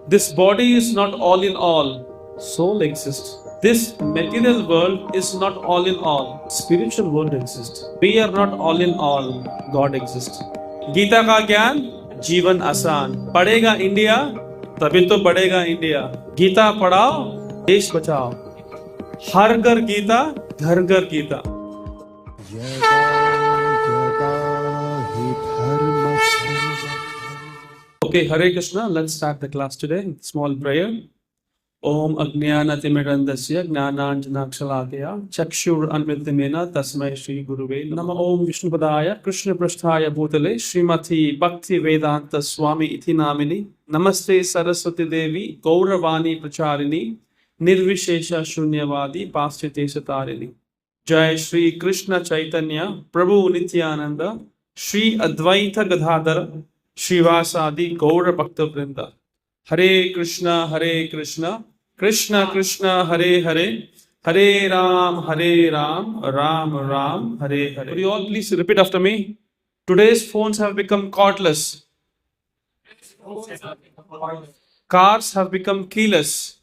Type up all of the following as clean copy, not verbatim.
This body is not all in all. Soul exists. This material world is not all in all. Spiritual world exists. We are not all in all. God exists. Gita का ज्ञान जीवन आसान पढ़ेगा India तभी तो बढ़ेगा India Gita पढ़ाओ देश बचाओ हर घर गीता घर घर गीता यदा यदा हि धर्मस्य Okay, Hare Krishna. Let's start the class today. Small prayer. Om Ajnanatimidandasya Gnananjanakshalakeya Chakshur Anmritamena Tasmai Shri Guruve Nama Om Vishnupadaya Krishna Prasthaya Bhutale Srimati Bhakti Vedanta Swami Iti Namini Namaste Saraswati Devi Gauravani Pracharini Nirvishesha Shunyavadi Paschate Satarini Jai Shri Krishna Chaitanya Prabhu Nityananda Shri Advaita Gadadhara Srivasadi Gaura Bhakta Vrinda Hare Krishna Krishna Krishna Hare Hare Hare Ram Ram Ram Hare Hare. Could you all please repeat after me? Today's phones have become cordless. Cars have become keyless.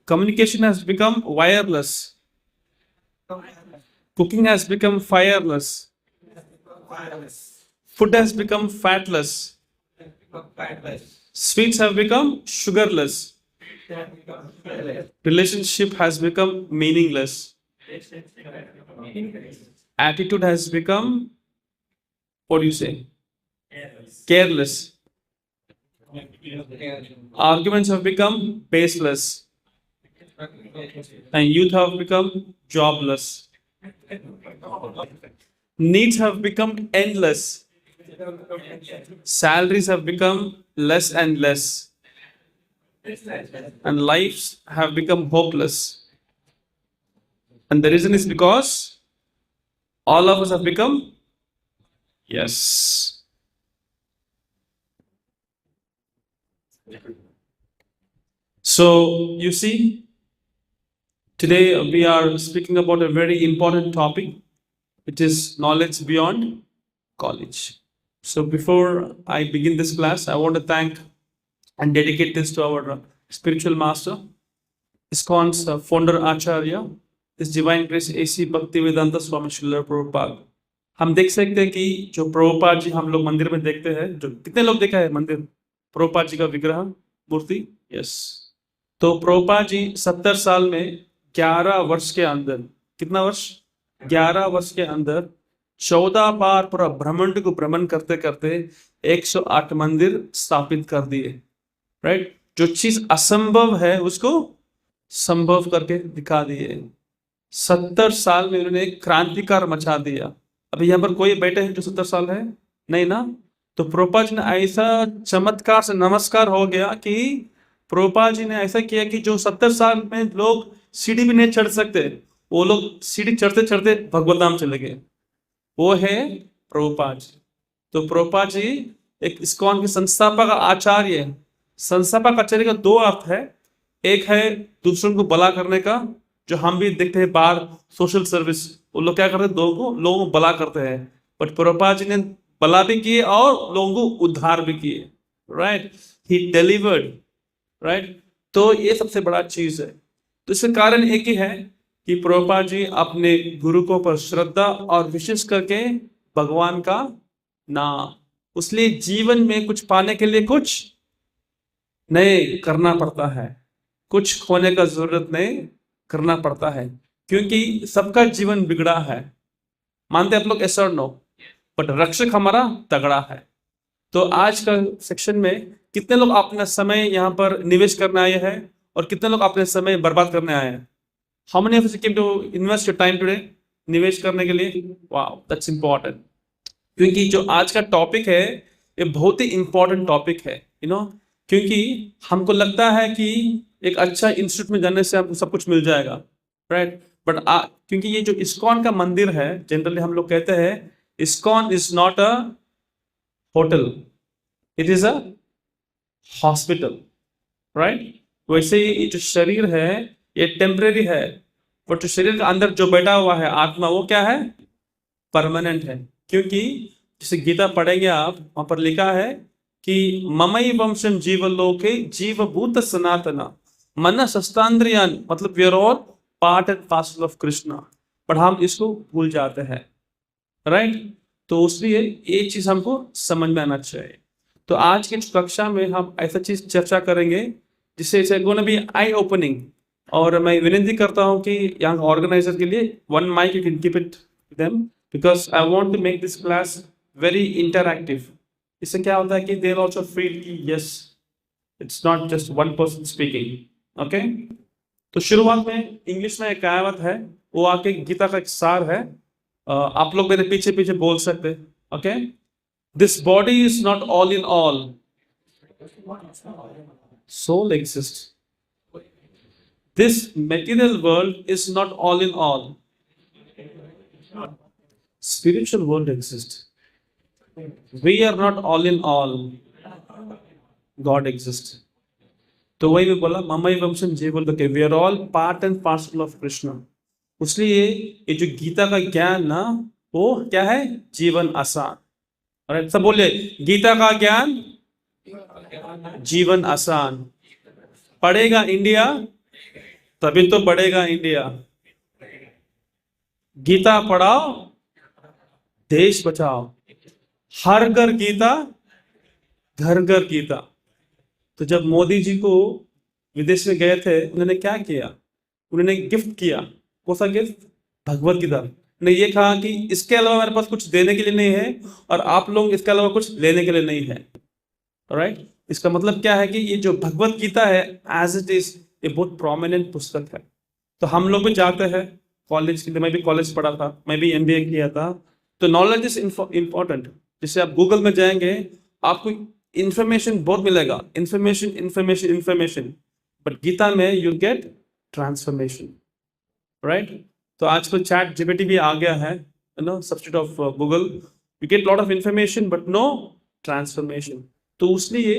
Communication has become wireless. Cooking has become fireless. Food has become fatless. Sweets have become sugarless. Relationship has become meaningless. Attitude has become, what do you say? Careless. Arguments have become baseless. And youth have become jobless. Needs have become endless. Salaries have become less and less. And lives have become hopeless. And the reason is because all of us have become, yes. So, you see, today we are speaking about a very important topic, which is knowledge beyond college. So, before I begin this class, I want to thank and dedicate this to our spiritual master, ISKCON's founder Acharya, His Divine Grace A.C. Bhaktivedanta Swami Srila Prabhupada. हम देख सकते हैं कि जो प्रभुपाद जी हम लोग मंदिर में देखते हैं, जो कितने लोग देखा है मंदिर प्रभुपाद जी का विग्रह मूर्ति, यस. तो प्रभुपाद जी 70 साल में 11 वर्ष के अंदर, कितना वर्ष? 11 वर्ष के अंदर 14 बार पूरा ब्रह्मांड को भ्रमण करते करते 108 मंदिर स्थापित कर दिए. राइट? जो चीज असंभव है उसको संभव करके दिखा दिए. 70 साल में उन्होंने क्रांतिकार मचा दिया. अभी यहाँ पर कोई बैठे हैं जो 70 साल है? नहीं ना. तो प्रभुपाद जी ने ऐसा चमत्कार से नमस्कार हो गया कि प्रभुपाद जी ने ऐसा किया कि जो 70 साल में लोग सीढ़ी भी नहीं चढ़ सकते, वो लोग सीढ़ी चढ़ते चढ़ते भगवत धाम चले गए. वो है प्रभुपाद जी. तो प्रभुपाद जी एक इस्कॉन के संस्थापक आचार्य. संस्थापक आचार्य का 2 अर्थ है. एक है दूसरों को भला करने का, जो हम भी देखते हैं बाहर सोशल सर्विस, वो लोग क्या करते हैं? लोगों को भला करते हैं. बट प्रभुपाद जी ने भला भी किए और लोगों को उद्धार भी किए. राइट? ही डिलीवर्ड. राइट? तो ये सबसे बड़ा चीज है. तो इसका कारण एक ही है कि प्रभुपाद जी अपने गुरु को पर श्रद्धा और विशेष करके भगवान का नाम. उसलिए जीवन में कुछ पाने के लिए कुछ नहीं करना पड़ता है, कुछ खोने का जरूरत नहीं करना पड़ता है, क्योंकि सबका जीवन बिगड़ा है. मानते आप लोग? ऐसा नो. बट रक्षक हमारा तगड़ा है. तो आज का सेक्शन में कितने लोग अपना समय यहाँ पर निवेश करने आए हैं और कितने लोग अपने समय बर्बाद करने आए हैं? How many of us came to invest your time today? निवेश करने के लिए. Wow, that's important. क्योंकि जो आज का टॉपिक है ये बहुत ही इंपॉर्टेंट टॉपिक है, क्योंकि हमको लगता है कि एक अच्छा इंस्टीट्यूट में जाने से हमको सब कुछ मिल जाएगा. राइट? बट क्योंकि ये जो इस्कॉन का मंदिर है, जनरली हम लोग कहते हैं ISKCON is not a hotel, it is a hospital. Right? वैसे ही जो शरीर है ये टेम्परेरी है, बट जो शरीर के अंदर जो बैठा हुआ है आत्मा, वो क्या है? परमानेंट है. क्योंकि जैसे गीता पढ़ेंगे आप, वहां पर लिखा है कि ममई वंशम जीवलोके जीवभूत सनातना मन शस्त्रांद्रियान, मतलब we are all part and parcel of Krishna, पर हम इसको भूल जाते हैं, राइट। तो इसलिए ये चीज हमको समझ में आना चाहिए। तो आज की कक्षा में हम ऐसा चीज चर्चा करेंगे जिससे it's gonna be eye opening. और मैं विनती करता हूँ कि यहाँ ऑर्गेनाइजर के लिए one mic you can keep it them, because I want to make this class very interactive. इससे क्या होता है कि दे आल्सो फील कि yes, it's not just one person speaking. Okay, तो शुरुआत में इंग्लिश में एक कहावत है, वो आके गीता का एक सार है। आप लोग मेरे पीछे पीछे बोल सकते। Okay, this body is not all in all, soul exists. This material world is not all in all. Spiritual world exists. We are not all in all. God exists. तो वही मैं बोला, ममई वंशम जीवन के, we are all part and parcel of Krishna. इसलिए ये जो गीता का ज्ञान ना, वो क्या है? जीवन आसान। और सब बोले, गीता का ज्ञान जीवन आसान। पढ़ेगा इंडिया तभी तो बढ़ेगा इंडिया। गीता पढ़ाओ, देश बचाओ। हर घर गीता, घर घर गीता। तो जब मोदी जी को विदेश में गए थे, उन्होंने क्या किया? उन्होंने गिफ्ट किया। कौन सा गिफ्ट? भगवत गीता। उन्होंने ये कहा कि इसके अलावा मेरे पास कुछ देने के लिए नहीं है और आप लोग इसके अलावा कुछ लेने के लिए नहीं है, राइट। इसका मतलब क्या है कि ये जो भगवत गीता है एज इट इज, ये बहुत प्रोमिनेंट पुस्तक है। तो हम लोग भी जाते हैं कॉलेज के लिए, मैं भी कॉलेज पढ़ा था, मैं भी एमबीए किया था। तो नॉलेज इज इंपॉर्टेंट। जैसे आप गूगल में जाएंगे, आपको इंफॉर्मेशन बहुत मिलेगा, information information information, but Gita में यू गेट ट्रांसफॉर्मेशन, राइट। तो आजकल चैट जीपीटी भी आ गया है, no substitute of Google. You get lot of information but no transformation. तो इसलिए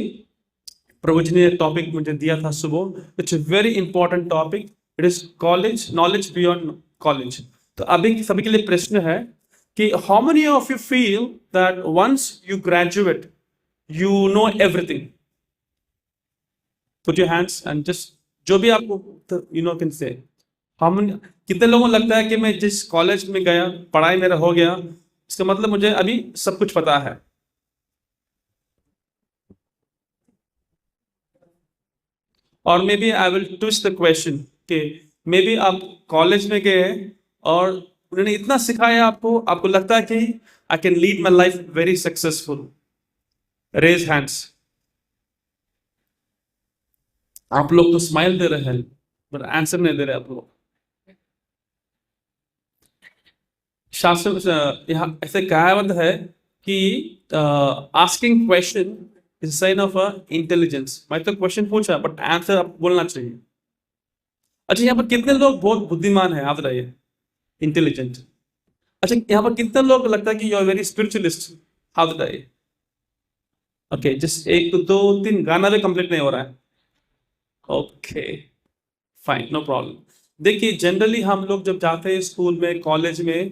प्रभु जी ने टॉपिक मुझे दिया था सुबह, it's a very important topic. It is college, knowledge beyond college. तो अभी सभी के लिए प्रश्न है कि how many of you feel that once you graduate you know everything? Put your hands and just जो भी आपको यू नो कैन से। हम कितने लोगों को लगता है कि मैं जिस कॉलेज में गया, पढ़ाई मेरा हो गया, इसका मतलब मुझे अभी सब कुछ पता है? और maybe I will twist the question कि मे बी आप कॉलेज में गए और उन्होंने इतना सिखाया आपको, आपको लगता है कि I can lead my life very successful. Raise hands. आप लोग तो स्माइल दे रहे हैं बट आंसर नहीं दे रहे आप लोग। शास्त्र यहाँ ऐसे कहावत है कि asking question is sine of intelligence. मैं तो क्वेश्चन पूछा बट आंसर आप बोलना चाहिए। अच्छा, यहाँ पर कितने लोग बहुत बुद्धिमान है? आप बताइए, इंटेलिजेंट। अच्छा, यहाँ पर कितने लोग लगता है कि यू आर वेरी स्पिरिचुअलिस्ट? आप बताइए। ओके, जस्ट एक तो दो तीन, गाना भी कंप्लीट नहीं हो रहा है। Okay fine, no problem. देखिए, जनरली हम लोग जब जाते हैं स्कूल में, कॉलेज में,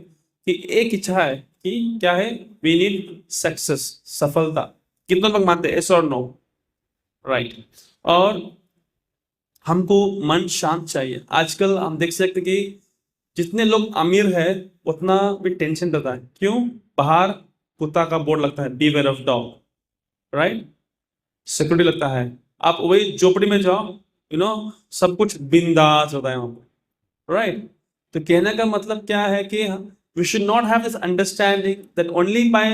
कि एक इच्छा है कि क्या है? वी नीड सक्सेस, सफलता। कितने लोग मानते हैं? यस और नो? राइट। और हमको मन शांत चाहिए। आजकल हम देख सकते हैं कि जितने लोग अमीर है उतना भी टेंशन रहता है। क्यों? बाहर कुत्ता का बोर्ड लगता है, beware of dog, right. Security लगता है। आप वही झोपड़ी में जाओ, यू नो, सब कुछ बिंदास होता है वहां पर, राइट। तो कहने का मतलब क्या है कि we should not have this understanding that only by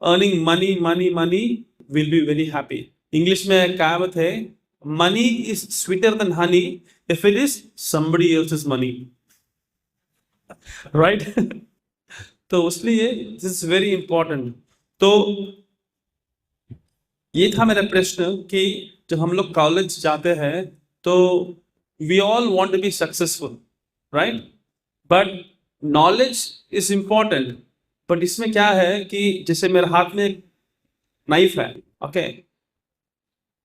earning money money money will be very happy. English में एक कहावत है, money is sweeter than honey if it is somebody else's money, right. तो इसलिए दिस इज वेरी इंपॉर्टेंट। तो ये था मेरा प्रश्न कि जब हम लोग कॉलेज जाते हैं तो we all want to be successful, right, but knowledge is important. But इसमें क्या है कि जैसे मेरे हाथ में एक नाइफ है, okay,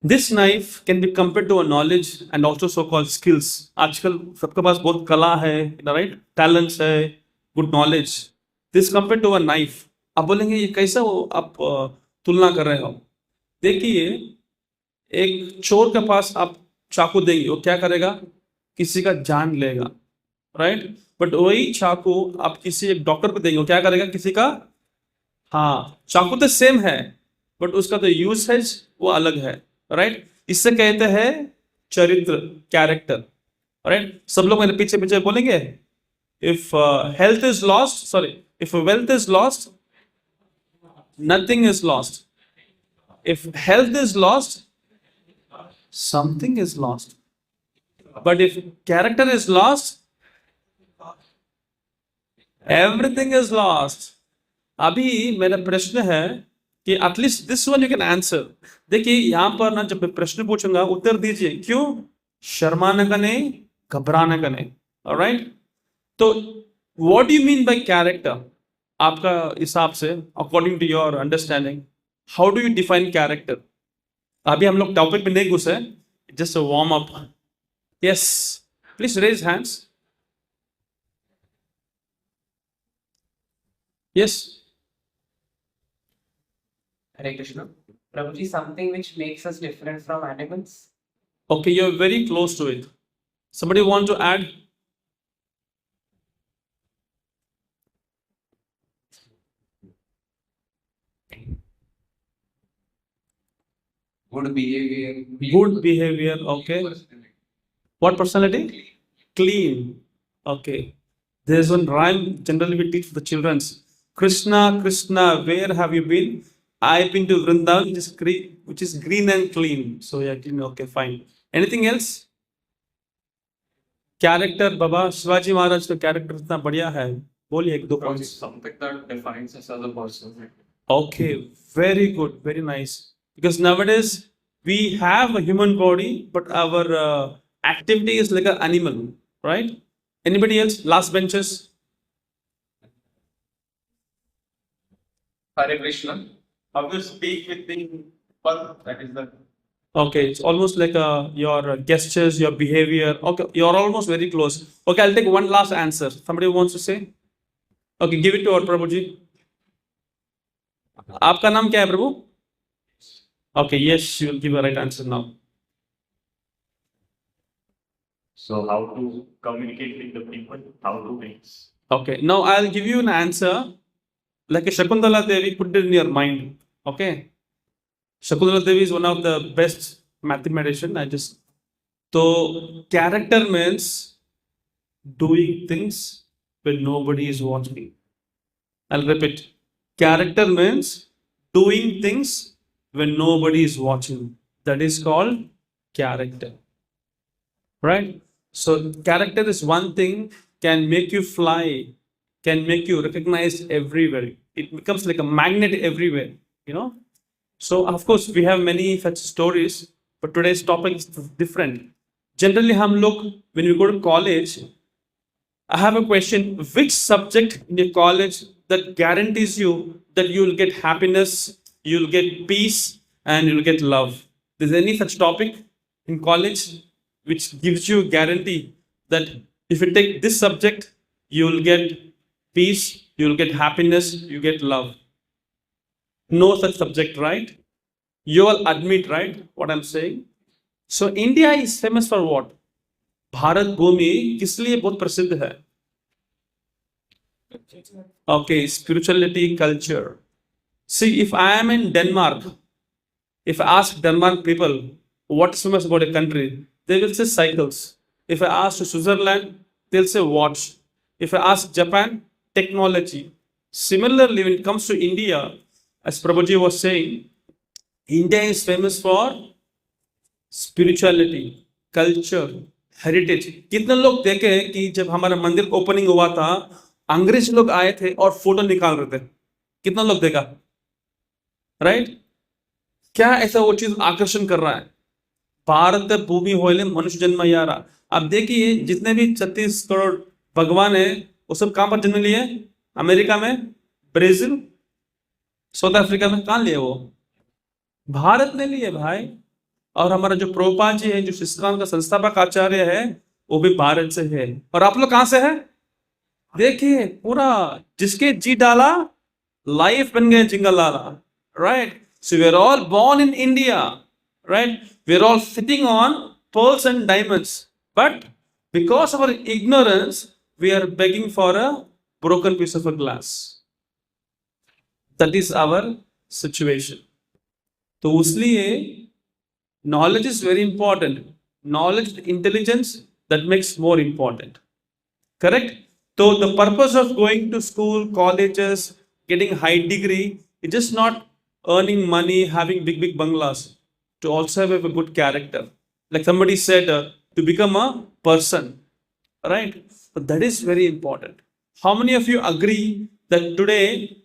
this knife can be compare to a knowledge and also so called skills. आजकल सबके पास बहुत कला है, राइट, टैलेंट्स है, good knowledge. This compare to a knife. आप बोलेंगे ये कैसा वो आप तुलना कर रहे हो? देखिए, एक चोर के पास आप चाकू देंगे, वो क्या करेगा? किसी का जान लेगा, राइट? बट वही चाकू आप किसी एक डॉक्टर को देंगे, वो क्या करेगा? किसी का, हाँ, चाकू तो सेम है, बट उसका तो यूसेज वो अलग है, राइट? इससे कहते हैं चरित्र, कैरेक्टर, राइट? सब लोग मेरे पीछे पीछे बोलेंगे, if health is lost, sorry, if wealth is lost, nothing is lost. If health is lost, something is lost. But if character is lost, everything is lost. अभी मेरा प्रश्न है कि at least this one you can answer. देखिए, यहां पर ना जब मैं प्रश्न पूछूंगा उत्तर दीजिए. क्यों? शर्माने का नहीं, घबराने का नहीं. ऑलराइट? तो what do you mean by character? आपका हिसाब से, according to your understanding, how do you define character? अभी हम लोग टॉपिक में नहीं घुसे, just warm up. Yes, please raise hands. Yes. Hare Krishna. Prabhuji, something which makes us different from animals? Okay, you're very close to it. Somebody want to add? Good behavior. Good behavior. Okay. What personality? Clean. Okay. There's one rhyme generally we teach the children's. Krishna, Krishna, where have you been? I've been to Vrindavan, which is green and clean. So yeah, clean. Okay, fine. Anything else? Character, Baba Shivaji Maharaj का character इतना बढ़िया है, बोलिए एक दो points. Something that defines us as a person. Okay, very good, very nice. Because nowadays we have a human body, but our activity is like an animal, right? Anybody else? Last benches. Hare Krishna. How you speak with the one, that is the Okay, it's almost like your gestures, your behavior. Okay, you're almost very close. Okay, I'll take one last answer. Somebody wants to say? Okay, give it to our Prabhuji. आपका नाम क्या है प्रभु? Okay, yes, you will give a right answer now. So how to communicate with the people? How to mix? Okay, now I'll give you an answer like a Shakuntala Devi, put it in your mind. Okay, Shakuntala Devi is one of the best mathematician. So character means doing things when nobody is watching. I'll repeat. Character means doing things when nobody is watching. That is called character. Right? So character is one thing, can make you fly, can make you recognized everywhere. It becomes like a magnet everywhere, you know. So of course we have many such stories, but today's topic is different. Generally हम लोग, when we go to college, I have a question: which subject in your college that guarantees you that you will get happiness, you will get peace, and you will get love? Is there any such topic in college which gives you guarantee that if you take this subject, you will get peace, you will get happiness, you get love? No such subject, right? You all admit, right, what I'm saying? So India is famous for what? Bharat भूमि किस लिए बहुत प्रसिद्ध है? Okay, spirituality, culture. See, if I am in Denmark, if I ask Denmark people what is famous about a country, they will say cycles. If I ask Switzerland, they'll say watch. If I ask Japan, technology. Similarly, when it comes to India, as Prabhuji was saying, India is famous for spirituality, culture, heritage. कितने लोग देखे कि जब हमारा मंदिर opening हुआ था, अंग्रेज लोग आए थे और फोटो निकाल रहे थे? कितना लोग देखा? राइट? क्या ऐसा वो चीज आकर्षण कर रहा है? भारत भूमि होले मनुष्य जन्म यारा. अब देखिए, जितने भी 36 करोड़ भगवान है, वो सब कहां पर जन्म लिए? अमेरिका में, ब्राजील, साउथ अफ्रीका में. कहां लिए वो? भारत ने लिए भाई. और हमारा जो प्रभुपाद जी है, जो इस्कॉन का संस्थापक आचार्य है, वो भी भारत से है. और आप लोग कहां से है? देखिए, पूरा जिसके जी डाला लाइफ बन गए jingle Lala. Right? So we are all born in India, right? We are all sitting on pearls and diamonds, but because of our ignorance, we are begging for a broken piece of a glass. That is our situation. तो उसलिए knowledge is very important. Knowledge, intelligence, that makes more important. Correct? So the purpose of going to school, colleges, getting high degree, it's just not earning money, having big bungalows. To also have a good character. Like somebody said, to become a person. Right? So that is very important. How many of you agree that today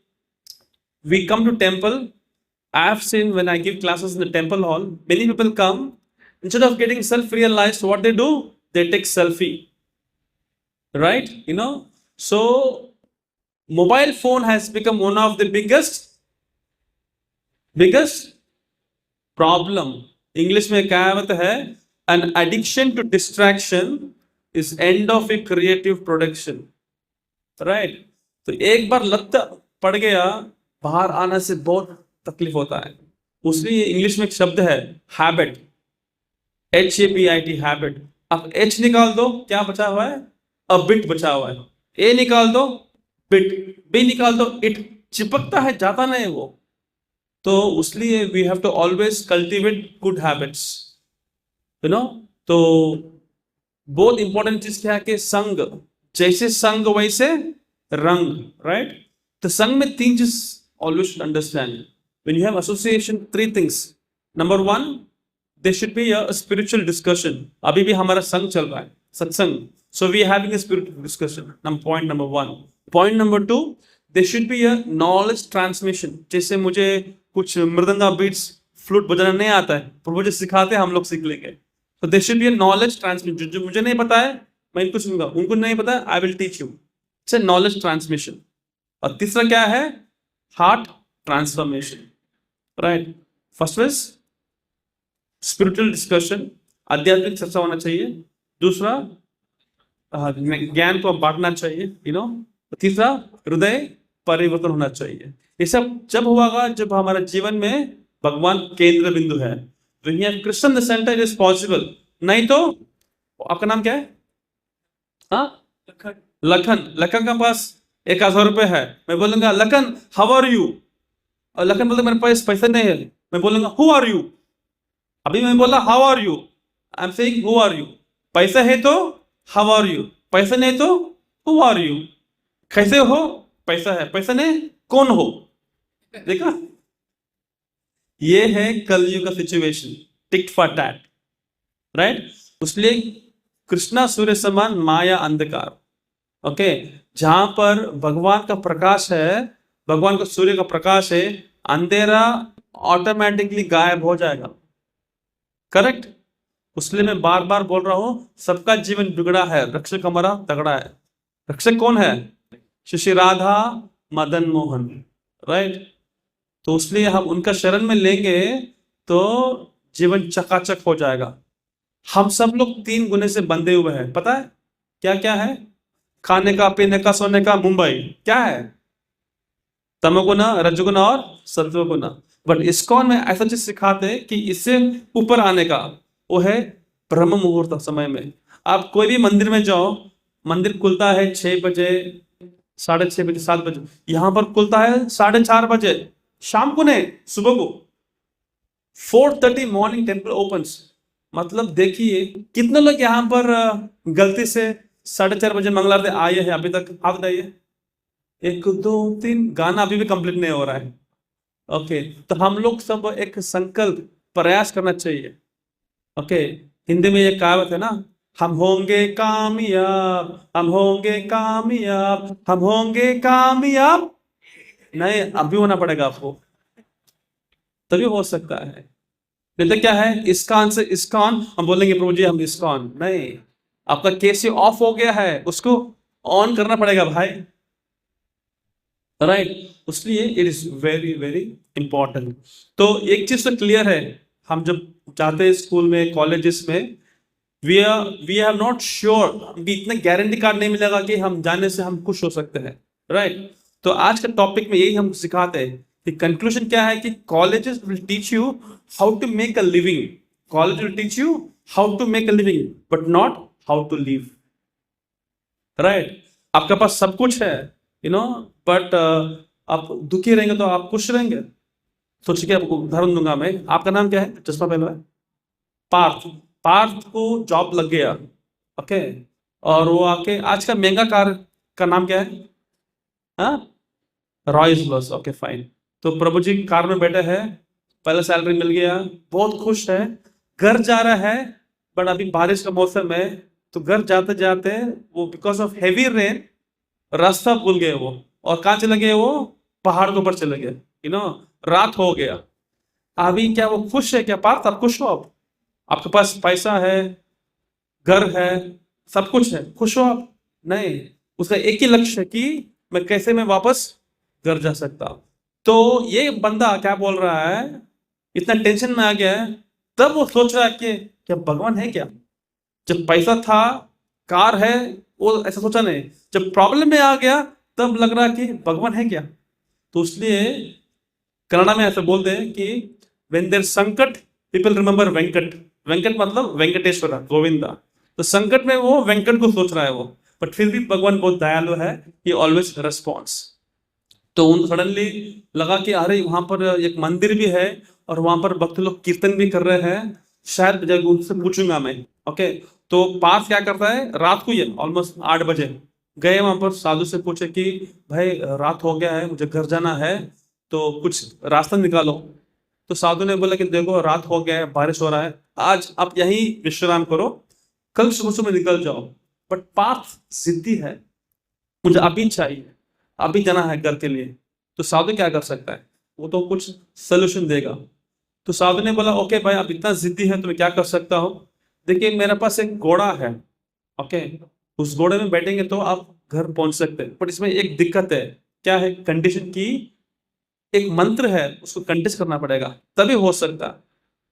we come to temple? I have seen when I give classes in the temple hall, many people come, instead of getting self-realized, what they do? They take selfie. Right? So mobile phone has become one of the biggest problem. English में कहावत है, an addiction to distraction is end of a creative production. Right? तो एक बार लत पड़ गया, बाहर आने से बहुत तकलीफ होता है. उसलिए इंग्लिश में एक शब्द है हैबिट, HABIT, हैबिट. अब H निकाल दो, क्या बचा हुआ है? अ बिट बचा हुआ है. A निकाल दो, बिट. B निकाल दो, इट. चिपकता है, जाता नहीं वो. तो उसलिए we have to always cultivate good habits. तो बहुत इंपॉर्टेंट चीज क्या है कि संग, जैसे संग वैसे रंग. राइट? तो संग में 3 चीज always understand. When you have association, 3 things. Number 1, there should be a spiritual discussion. अभी भी हमारा संग चल रहा है, सत्संग. So we are having a spiritual discussion. Point number 1. Point number 2, there should be a knowledge transmission. जैसे मुझे कुछ मृदंगा बीट्स, फ्लूट बजाना नहीं आता है, पर मुझे सिखाते हैं, हम लोग सीख लेंगे. So there should be a knowledge transmission. जो मुझे नहीं पता है, मैं इनको सुनूंगा. उनको नहीं पता है, I will teach you. It's a knowledge transmission. और तीसरा क्या है? Heart transformation. Right? First is spiritual discussion, आध्यात्मिक चर्चा होना चाहिए. दूसरा ज्ञान को बांटना चाहिए. तीसरा हृदय परिवर्तन होना चाहिए. ये सब जब होगा जब हमारे जीवन में भगवान केंद्र बिंदु है. तो यहाँ Krishna the centre is possible. नहीं तो आपका नाम क्या है? लखन का पास 1000 रुपए है. मैं बोलूंगा लखन हाउ आर यू? और लखन बोलता मेरे पास पैसा नहीं है. मैं बोलूंगा हु आर यू? अभी मैं बोला how are you, I am saying who are you. पैसा है तो हाउ आर यू, पैसा नहीं तो हु आर यू. कैसे हो? पैसा है, पैसा नहीं कौन हो? देखा, ये है कलयुग का situation, tick for tat. Right? इसलिए कृष्णा सूर्य समान, माया अंधकार. ओके, जहां पर भगवान का प्रकाश है, भगवान का सूर्य का प्रकाश है, अंधेरा ऑटोमेटिकली गायब हो जाएगा. करेक्ट? इसलिए मैं बार बार बोल रहा हूं, सबका जीवन बिगड़ा है, रक्षक हमारा तगड़ा है. रक्षक कौन है? श्री राधा मदन मोहन. राइट? तो इसलिए हम उनका शरण में लेंगे तो जीवन चकाचक हो जाएगा. हम सब लोग 3 गुने से बंधे हुए हैं. पता है क्या क्या है? खाने का, पीने का, सोने का. मुंबई क्या है? तमोगुण, रजगुण और सत्वगुण. बट इस्कॉन में ऐसा चीज सिखाते हैं कि इससे ऊपर आने का, वो है ब्रह्म मुहूर्त समय में. आप कोई भी मंदिर में जाओ, मंदिर खुलता है 6 बजे, 6:30 बजे, 7 बजे. यहां पर खुलता है 4:30 बजे शाम को, नहीं सुबह को. 4:30 मॉर्निंग टेम्पल ओपन्स. मतलब देखिए कितने लोग यहाँ पर गलती से 4:30 बजे मंगल आरती आए हैं अभी तक. आप बताइए. 1 2 3 गाना अभी भी कंप्लीट नहीं हो रहा है. ओके, तो हम लोग सब एक संकल्प, प्रयास करना चाहिए. ओके, हिंदी में ये कहावत है ना, हम होंगे कामयाब, हम होंगे कामयाब, हम होंगे कामयाब. नहीं, अभी होना पड़ेगा आपको, तभी हो सकता है. नहीं तो क्या है, इस्कॉन से इस्कॉन हम बोलेंगे प्रभु जी हम इस्कॉन. नहीं, आपका केसी ऑफ हो गया है, उसको ऑन करना पड़ेगा भाई. राइट? इसलिए it is very very important. तो एक चीज तो क्लियर है, हम जब जाते हैं स्कूल में, कॉलेजेस में, वी हैव नॉट श्योर, इतना गारंटी कार्ड नहीं मिलेगा कि हम जाने से हम खुश हो सकते हैं. राइट? तो आज के टॉपिक में यही हम सिखाते हैं कंक्लूजन क्या है कि colleges will teach you how to make a living, college will teach you how to make a living but not how to live, right? आपके पास सब कुछ है, बट आप दुखी रहेंगे तो आप खुश रहेंगे? सोचिए, आपको उदाहरण दूंगा मैं। आपका नाम क्या है? चश्मा पहना है, पार्थ। पार्थ को जॉब लग गया, ओके, और वो आके आज का महंगा कार का नाम क्या है? हाँ, रॉयस रॉयस, ओके फाइन। तो प्रभु जी कार में बैठे हैं, पहले सैलरी मिल गया, बहुत खुश है, घर जा रहा है, बट अभी बारिश का मौसम है, तो घर जाते जाते वो बिकॉज ऑफ हेवी रेन रास्ता भूल गए वो, और कहाँ चले गए वो? पहाड़ के ऊपर चले गए, रात हो गया। अभी क्या वो खुश है क्या? पार्थ, आप खुश हो? आप, आपके पास पैसा है, घर है, सब कुछ है, खुश हो आप? नहीं, उसका एक ही लक्ष्य है कि मैं कैसे मैं वापस घर जा सकता हूं। तो ये बंदा क्या बोल रहा है, इतना टेंशन में आ गया है, तब वो सोच रहा है कि क्या भगवान है क्या? जब पैसा था, कार है, वो ऐसा सोचा नहीं, जब प्रॉब्लम में आ गया तब लग रहा कि भगवान है क्या? तो इसलिए कन्नड़ा में ऐसे बोलते हैं कि when there's संकट people remember वेंकट। वेंकट मतलब वेंकटेश्वरा, गोविंदा। तो संकट में वो वेंकट को सोच रहा है वो, बट फिर भी भगवान बहुत दयालु है, ही ऑलवेज रेस्पॉन्स। तो उन सडनली लगा कि अरे वहां पर एक मंदिर भी है और वहां पर भक्त लोग कीर्तन भी कर रहे हैं, शायद जब उनसे पूछूंगा मैं, ओके। तो पास क्या करता है, रात को ये ऑलमोस्ट 8 बजे गए वहां पर, साधु से पूछे कि भाई रात हो गया है, मुझे घर जाना है, तो कुछ रास्ता निकालो। तो साधु ने बोला कि देखो रात हो गया है, बारिश हो रहा है, आज आप यहीं विश्राम करो, कल सुबह सुबह निकल जाओ। बट पार्थ जिद्दी है, मुझे अभी चाहिए, अभी जाना है घर के लिए। तो साधु क्या कर सकता है, वो तो कुछ सोल्यूशन देगा। तो साधु ने बोला ओके भाई, आप इतना जिद्दी है तो मैं क्या कर सकता हूँ, देखिए मेरे पास एक घोड़ा है, ओके, उस घोड़े में बैठेंगे तो आप घर पहुंच सकते हैं, बट इसमें एक दिक्कत है। क्या है कंडीशन की, एक मंत्र है, उसको कंटेस्ट करना पड़ेगा तभी हो सकता।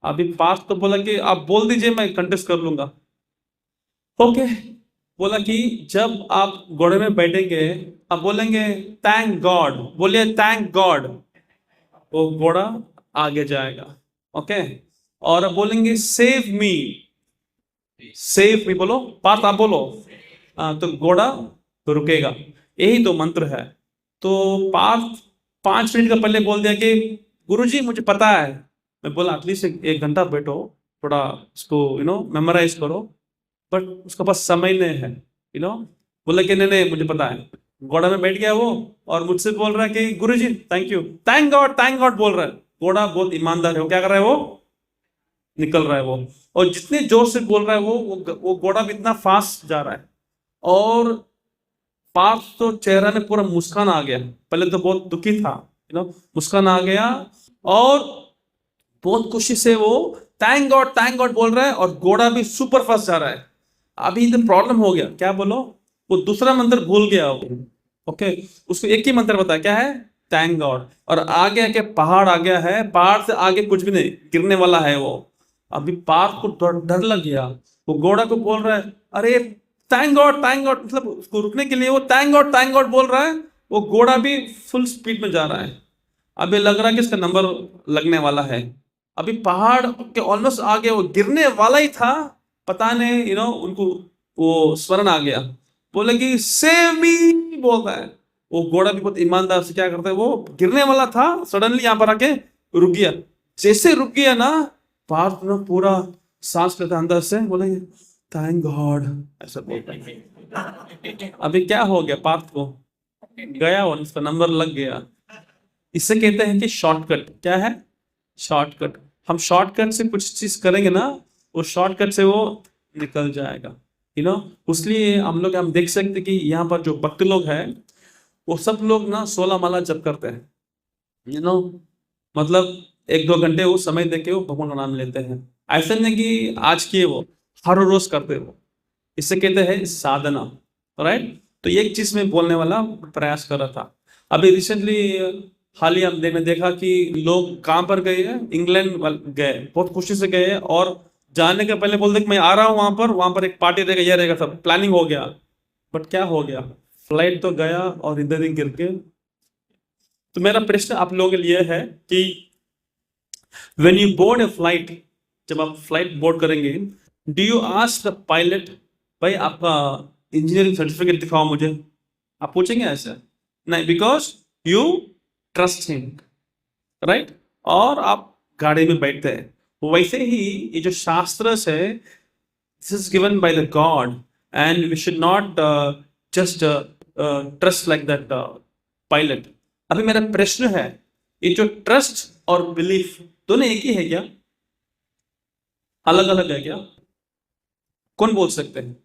अभी पास तो बोला कि आप बोल दीजिए मैं कंटेस्ट कर लूंगा, ओके। बोला कि जब आप घोड़े में बैठेंगे आप बोलेंगे थैंक गॉड, बोलिए थैंक गॉड, वो घोड़ा आगे जाएगा, ओके। और आप बोलेंगे सेव मी, सेव मी बोलो, पार्थ आप बोलो, तो घोड़ा रुकेगा। यही तो मंत्र है। तो पार्थ 5 मिनट का पहले बोल दिया कि गुरुजी मुझे पता है। मैं बोला एटलीस्ट एक घंटा बैठो, थोड़ा उसको मेमोराइज करो, बट उसके पास समय नहीं है, बोला कि नहीं नहीं मुझे पता है। घोड़ा में बैठ गया वो और मुझसे बोल रहा है कि गुरुजी थैंक यू, थैंक गॉड बोल रहा है। घोड़ा बहुत ईमानदार है, वो क्या कर रहा है, वो निकल रहा है वो, और जितने जोर से बोल रहा है वो घोड़ा भी इतना फास्ट जा रहा है। और पार्थ तो चेहरा में पूरा मुस्कान आ गया, पहले तो बहुत दुखी था, मुस्कान आ गया और बहुत खुशी से वो थैंक गॉड बोल रहा है, और घोड़ा भी सुपर फास्ट जा रहा है। अभी तो प्रॉब्लम हो गया, क्या बोलो, वो दूसरा मंत्र भूल गया वो, ओके। उसको एक ही मंत्र बताया, क्या है, थैंक गॉड। और आगे आके पहाड़ आ गया है, पहाड़ से आगे कुछ भी नहीं, गिरने वाला है वो। अभी पार्थ को डर लग गया, वो घोड़ा को बोल रहा है अरे थैंक गॉड, मतलब उसको रुकने के लिए वो थैंक गॉड बोल रहा है। वो घोड़ा भी फुल स्पीड में जा रहा है। अभी लग रहा है कि इसका नंबर लगने वाला है। अभी पहाड़ के ऑलमोस्ट आगे, वो गिरने वाला ही था, पता नहीं उनको वो स्मरण आ गया, बोले कि सेव मी बोल रहा है। वो घोड़ा भी बहुत ईमानदार से क्या करता है, वो गिरने वाला था, सडनली यहाँ पर आके रुक गया। जैसे रुक गया ना, पार्थ ना पूरा सांस लेता अंदर से, बोले थैंक गॉड, ऐसा बोलता है। अभी क्या हो गया, पार्थ को गया और उसका नंबर लग गया। इससे कहते हैं कि शॉर्टकट। क्या है, शॉर्टकट। हम शॉर्टकट से कुछ चीज करेंगे ना, वो शॉर्टकट से वो निकल जाएगा, इसलिए हम देख सकते कि यहाँ पर जो भक्त लोग हैं वो सब लोग ना 16 माला जप करते हैं, मतलब 1-2 घंटे वो समय देके वो भगवान का नाम लेते हैं। ऐसा नहीं कि आज किए, वो हर रोज करते वो, इससे कहते हैं साधना, राइट। तो एक चीज में बोलने वाला प्रयास कर रहा था। अभी रिसेंटली हाल ही हमने देखा कि लोग कहाँ पर गए हैं, इंग्लैंड गए, बहुत खुशी से गए, और जाने के पहले बोलते कि मैं आ रहा हूँ वहां पर एक पार्टी रहेगा, ये रहेगा, सब प्लानिंग हो गया। बट क्या हो गया, फ्लाइट तो गया और इधर ही गिर के तो मेरा प्रश्न आप लोगों के लिए है कि when you board a flight, जब आप फ्लाइट बोर्ड करेंगे, do you ask the pilot, भाई आपका इंजीनियरिंग सर्टिफिकेट दिखाओ मुझे? आप पूछेंगे ऐसा? नहीं, because you trust him, right? और आप गाड़ी में बैठते हैं। वैसे ही ये जो शास्त्र है, this is given by the God and we should not just trust like that pilot. अभी मेरा प्रश्न है, ये जो ट्रस्ट और बिलीफ दोनों एक ही है क्या? अलग अलग है क्या? कौन बोल सकते हैं?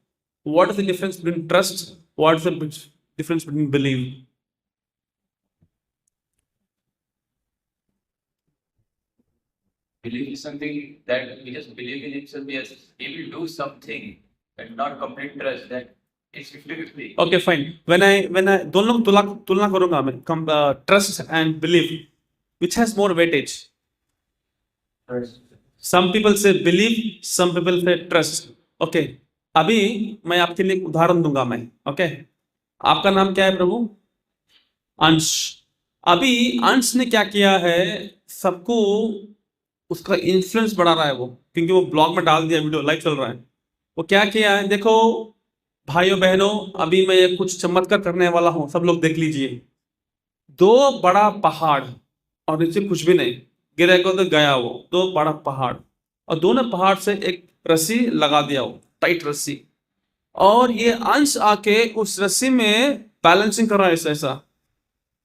What is the difference between trust, what is the difference between believe? Belief is something that we just believe in itself. Yes, he will do something, and not complete trust that it's 50-50. Okay fine, when I दोनों की तुलना करूंगा मैं, trust and believe, which has more weightage? Some people से believe, some people से trust. Okay, अभी मैं आपके लिए एक उदाहरण दूंगा मैं। ओके, आपका नाम क्या है प्रभु? अंश। अभी अंश ने क्या किया है, सबको उसका इन्फ्लुएंस बढ़ा रहा है वो, क्योंकि वो ब्लॉग में डाल दिया, वीडियो लाइव चल रहा है। वो क्या किया है, देखो भाइयों बहनों, अभी मैं कुछ चमत्कार करने वाला हूं, सब लोग देख लीजिए। 2 बड़ा पहाड़ और नीचे कुछ भी नहीं, गिरे को तो गया वो 2 बड़ा पहाड़, और दोनों पहाड़ से एक रस्सी लगा दिया, वो टाइट रस्सी, और ये अंश आके उस रस्सी में बैलेंसिंग कर रहा है ऐसा,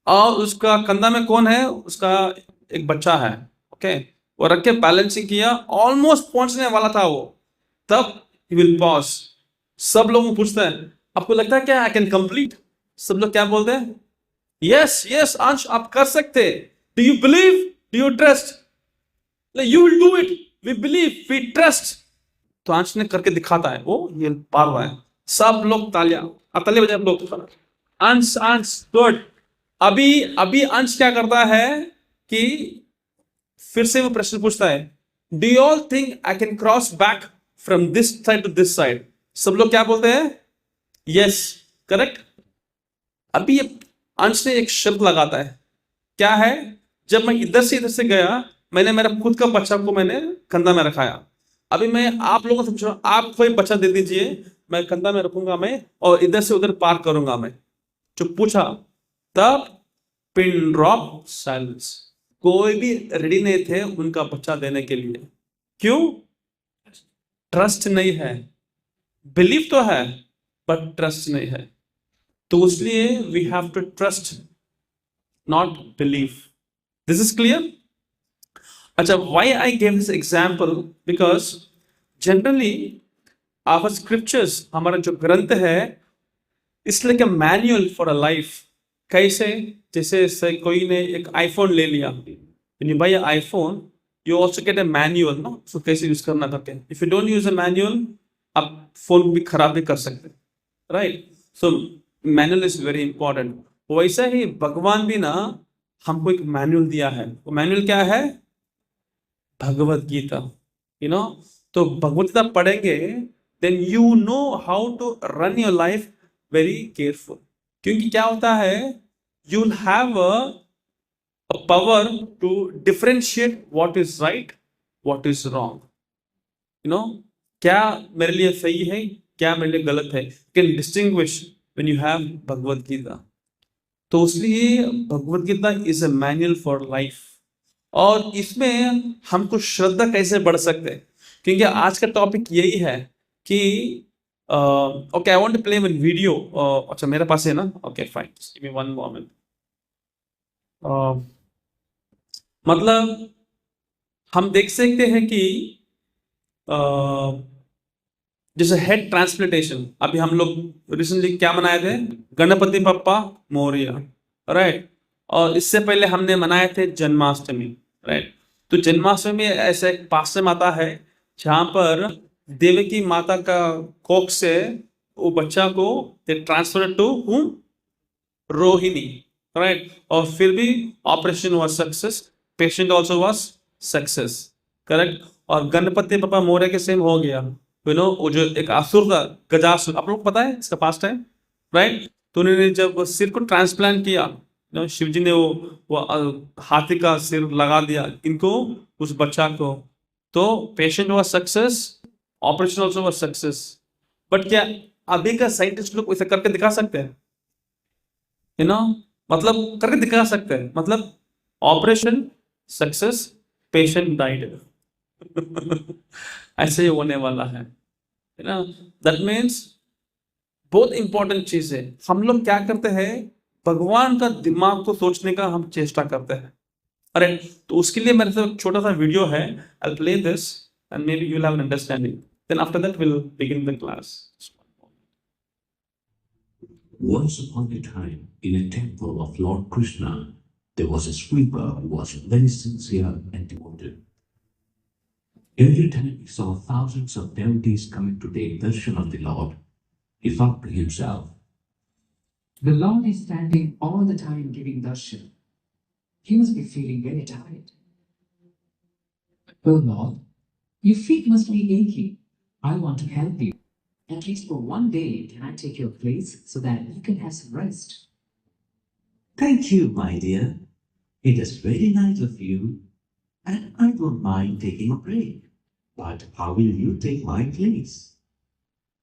और उसका कंधा में कौन है? उसका एक बच्चा है। ओके, वो रख के बैलेंसिंग किया, ऑलमोस्ट पहुंचने वाला था वो, तब ही विल पॉज। सब लोग पूछते हैं, आपको लगता है क्या आई कैन कंप्लीट? सब लोग क्या बोलते हैं? यस यस अंश, आप कर सकते। Do you believe? Do you trust? You will do it, we believe, we trust. तो अंश ने करके दिखाता है, वो ये पार रहा है। सब लोग तालियां बजाए, आप लोग अंश अंश गुड। अभी अंश क्या करता है कि फिर से वो प्रश्न पूछता है, do you all think I can cross back from this side to this side? सब लोग क्या बोलते हैं? Yes, correct. अभी ये अंश ने एक शर्त लगाता है, क्या है? जब मैं इधर से गया, मैंने मेरा खुद का बच्चा को मैंने कंधा में रखाया। अभी मैं आप लोगों से पूछ रहा हूं, आप कोई बच्चा दे दीजिए, मैं कंधा में रखूंगा मैं, और इधर से उधर पार करूंगा मैं। जो पूछा, तब पिन ड्रॉप साइलेंस। कोई भी रेडी नहीं थे उनका बच्चा देने के लिए। क्यों? ट्रस्ट नहीं है। बिलीव तो है, बट ट्रस्ट नहीं है। तो इसलिए we have to trust, not believe. This is clear? अच्छा, why I give this example? Because generally our scriptures, हमारा जो ग्रंथ है, it's like a manual for a life. कैसे? जैसे कोई ने एक आईफोन ले लिया, when you buy an iPhone you also get a manual, no? So कैसे यूज करना करके, if you don't use a manual, आप फोन भी खराब भी कर सकते, right? So manual is very important. वैसा ही भगवान भी ना हमको एक मैनुअल दिया है। वो मैनुअल क्या है? Bhagavad Gita, you know. तो भगवत गीता पढ़ेंगे, then you know how to run your life very careful. क्योंकि क्या होता है, you will have a power to differentiate what is right, what is wrong. You know, क्या मेरे लिए सही है, क्या मेरे लिए गलत है। You can distinguish when you have Bhagavad Gita. तो इसलिए Bhagavad Gita is a manual for life। और इसमें हमको श्रद्धा कैसे बढ़ सकते हैं, क्योंकि आज का टॉपिक यही है कि okay, I want to play one video. अच्छा, मेरे पास है ना? Okay fine, give me one moment. मतलब हम देख सकते हैं कि जैसे हेड ट्रांसप्लांटेशन, अभी हम लोग रिसेंटली क्या मनाए थे? गणपति बप्पा मोरया, राइट? और इससे पहले हमने मनाए थे जन्माष्टमी, राइट? तो जन्माष्टमी में ऐसा एक पाश्चम आता है जहां पर देवकी माता का कोख से वो बच्चा को ट्रांसफर टू रोहिणी, राइट? और फिर भी ऑपरेशन हुआ success, patient also was success, correct? और गणपति बप्पा मौर्य के सेम हो गया, यू नो। वो जो एक असुर था, गजासुर, आप लोग को पता है इसका पास्ट है, राइट? तो उन्होंने जब सिर को ट्रांसप्लांट किया, शिव जी ने वो हाथी का सिर लगा दिया इनको, उस बच्चा को, तो patient was success, operation also was success. But क्या अभी का साइंटिस्ट लोग इसे करके दिखा सकते हैं? मतलब करके दिखा सकते हैं, मतलब ऑपरेशन सक्सेस, पेशेंट डाइड। ऐसे ही होने वाला है ना। दैट मीन्स बहुत इंपॉर्टेंट चीज है। हम लोग क्या करते हैं, भगवान का दिमाग को सोचने का हम चेष्टा करते हैं। अरे तो उसके लिए मेरे से एक छोटा सा वीडियो है, I play this and maybe you will have an understanding, then after that will begin the class. Once upon a time, in a temple of Lord Krishna, there was a sweeper who was very sincere and devoted. Every time he saw thousands of devotees coming to take darshan of the Lord, he thought to himself, The Lord is standing all the time giving darshan. He must be feeling very tired. Oh Lord, your feet must be aching. I want to help you. At least for one day, can I take your place so that you can have some rest? Thank you, my dear. It is very nice of you, and I don't mind taking a break. But how will you take my place?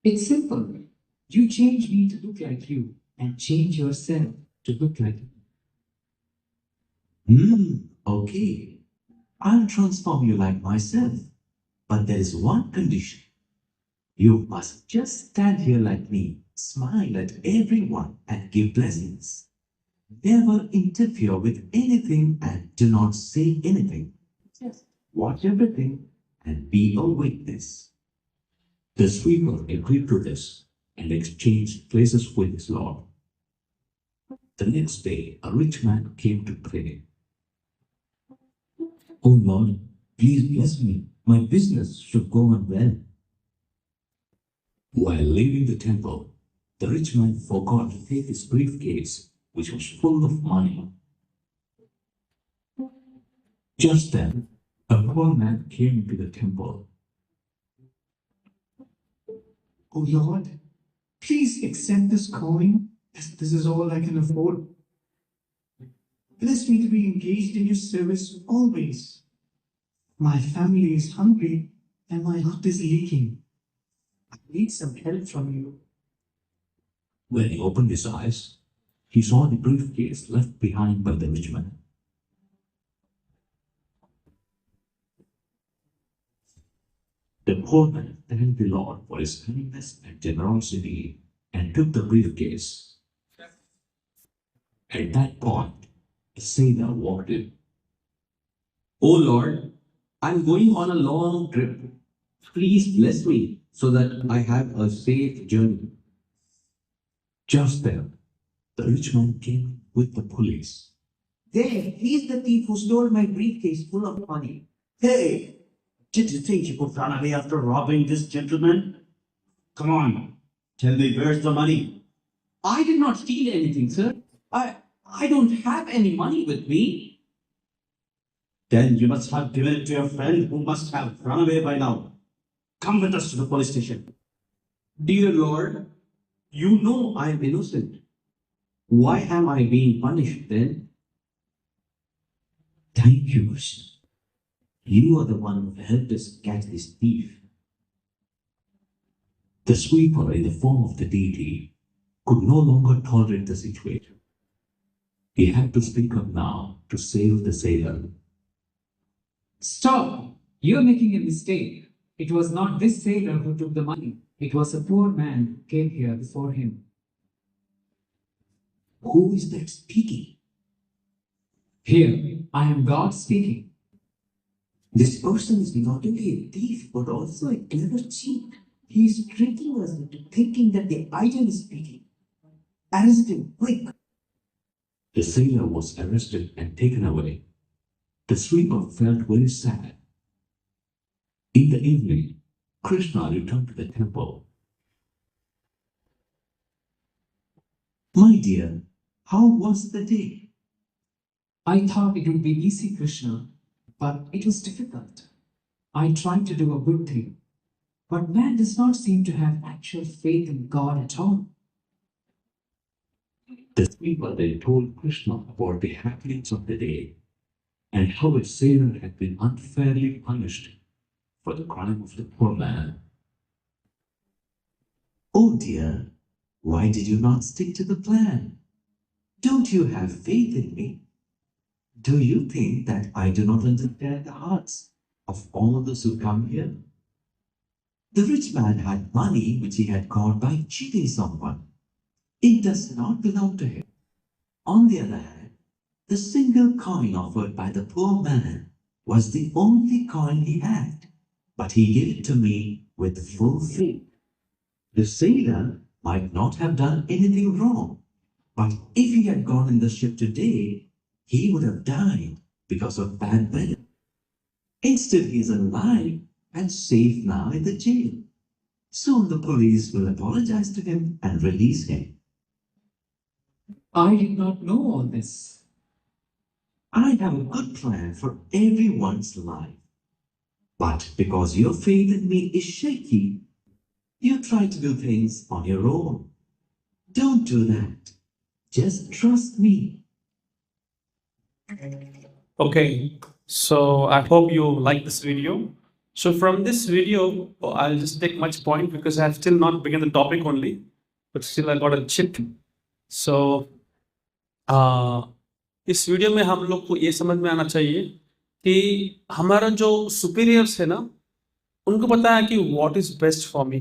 It's simple. You change me to look like you and change yourself to look like you. Okay. I'll transform you like myself. But there is one condition. You must just stand here like me, smile at everyone, and give blessings. Never interfere with anything and do not say anything. Just watch everything and be a witness. The sweeper agreed to this and exchanged places with his lord. The next day, a rich man came to pray. Oh Lord, please bless me. My business should go on well. While leaving the temple, the rich man forgot to take his briefcase, which was full of money. Just then, a poor man came into the temple. Oh Lord, please accept this coin. This is all I can afford. Bless me to be engaged in your service always. My family is hungry and my heart is leaking. I need some help from you. When he opened his eyes, he saw the briefcase left behind by the rich man. The poor man thanked the Lord for his kindness and generosity and took the briefcase. At that point, a sailor walked in. Oh Lord, I'm going on a long trip. Please bless me so that I have a safe journey. Just then, the rich man came with the police. There, he's the thief who stole my briefcase full of money. Hey, did you think you could run away after robbing this gentleman? Come on, tell me where's the money? I did not steal anything, sir. I don't have any money with me. Then you must have given it to your friend who must have run away by now. Come with us to the police station. Dear Lord, you know I am innocent. Why am I being punished then? Thank you, Krishna. You are the one who helped us catch this thief. The sweeper, in the form of the deity, could no longer tolerate the situation. He had to speak up now to save the sailor. Stop! You're making a mistake. It was not this sailor who took the money. It was a poor man who came here before him. Who is that speaking? Here, I am God speaking. This person is not only a thief but also a clever cheat. He is tricking us into thinking that the idol is speaking. Arrest him, quick! The sailor was arrested and taken away. The sweeper felt very sad. In the evening, Krishna returned to the temple. My dear, how was the day? I thought it would be easy, Krishna, but it was difficult. I tried to do a good thing, but man does not seem to have actual faith in God at all. The people then told Krishna about the happenings of the day and how a sailor had been unfairly punished for the crime of the poor man. Oh dear, why did you not stick to the plan? Don't you have faith in me? Do you think that I do not understand the hearts of all those who come here? The rich man had money which he had got by cheating someone. It does not belong to him. On the other hand, the single coin offered by the poor man was the only coin he had, but he gave it to me with full faith. The sailor might not have done anything wrong, but if he had gone in the ship today, he would have died because of bad weather. Instead, he is alive and safe now in the jail. Soon the police will apologize to him and release him. I did not know all this. I have a good plan for everyone's life. But because your faith in me is shaky, you try to do things on your own. Don't do that. Just trust me. Okay, so I hope you like this video. So from this video, I'll just take much point because I have still not begun the topic only, but still I got a chip. So इस video में हम लोग को ये समझ में आना चाहिए कि हमारा जो सुपीरियर्स है ना, उनको पता है कि what is best for me,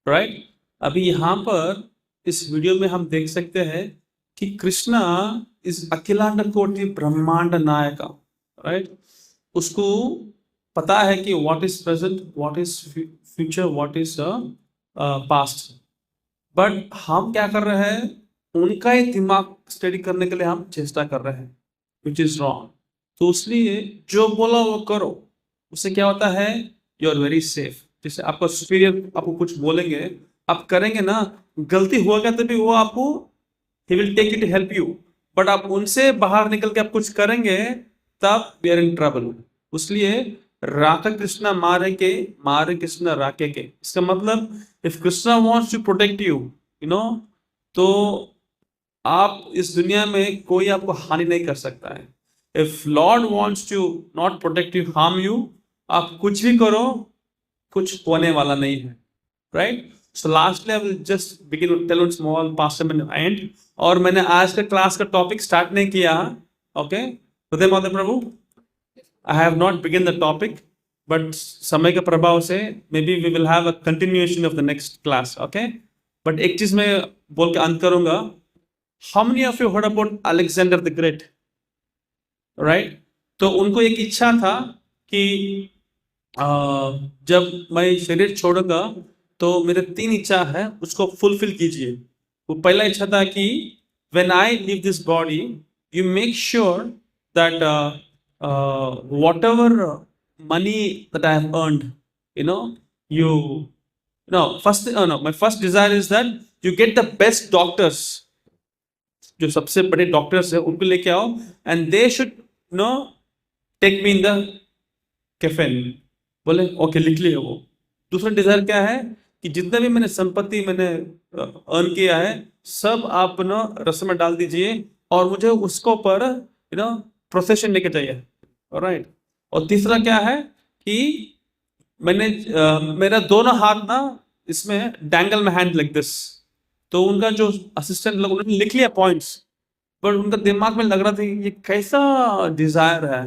right. अभी यहाँ पर इस वीडियो में हम देख सकते हैं कि कृष्णा इस अखिलांड कोटि ब्रह्मांड नायका, राइट। उसको पता है कि what is present, what is future, what is past, but हम क्या कर रहे हैं, उनका ही दिमाग स्टडी करने के लिए हम चेष्टा कर रहे हैं, विच इज रॉन्ग। तो इसलिए जो बोला वो करो, उससे क्या होता है, यू आर वेरी सेफ। जैसे आपका सुपीरियर आपको कुछ बोलेंगे, आप करेंगे ना, गलती होगा तभी वो आपको ही will take it help you, but आप उनसे बाहर निकल के आप कुछ करेंगे तब वी आर इन ट्रबल। इसलिए राका कृष्णा मारे कृष्णा राके के, इसका मतलब if Krishna wants to protect you, you know, तो आप इस दुनिया में कोई आपको हानि नहीं कर सकता है। If lord wants to not protect you, harm you, आप कुछ भी करो, कुछ होने वाला नहीं है, right. So lastly I will just begin tell one small past and, और मैंने आज का क्लास का टॉपिक स्टार्ट नहीं किया, ओके। हृदय माता प्रभु, I have not begin the topic, but समय के प्रभाव से maybe we will have a continuation of the next class, okay. But एक चीज मैं बोल के अंत करूंगा, how many of you heard about Alexander the Great, right. तो उनको एक इच्छा था कि जब मैं शरीर छोड़ूंगा तो मेरे 3 इच्छा है, उसको फुलफिल कीजिए। वो पहला इच्छा था कि when I leave this body, you make sure that whatever money that I have earned, you know, my first desire is that you get the best doctors, जो सबसे बड़े डॉक्टर्स है उनको लेके आओ, and they should take me in the caffeine. बोले okay, लिख लिए वो। दूसरा डिजायर क्या है कि जितना भी मैंने संपत्ति मैंने अर्न किया है, सब आप रस्म में डाल दीजिए और मुझे उसको पर प्रोसेशन लेके चाहिए, राइट। और तीसरा क्या है कि मैंने मेरा दोनों हाथ ना इसमें डैंगल में हैंड लाइक दिस। तो उनका जो असिस्टेंट लोग, उन्होंने लिख लिया पॉइंट्स, पर उनका दिमाग में लग रहा था कि ये कैसा डिजायर है।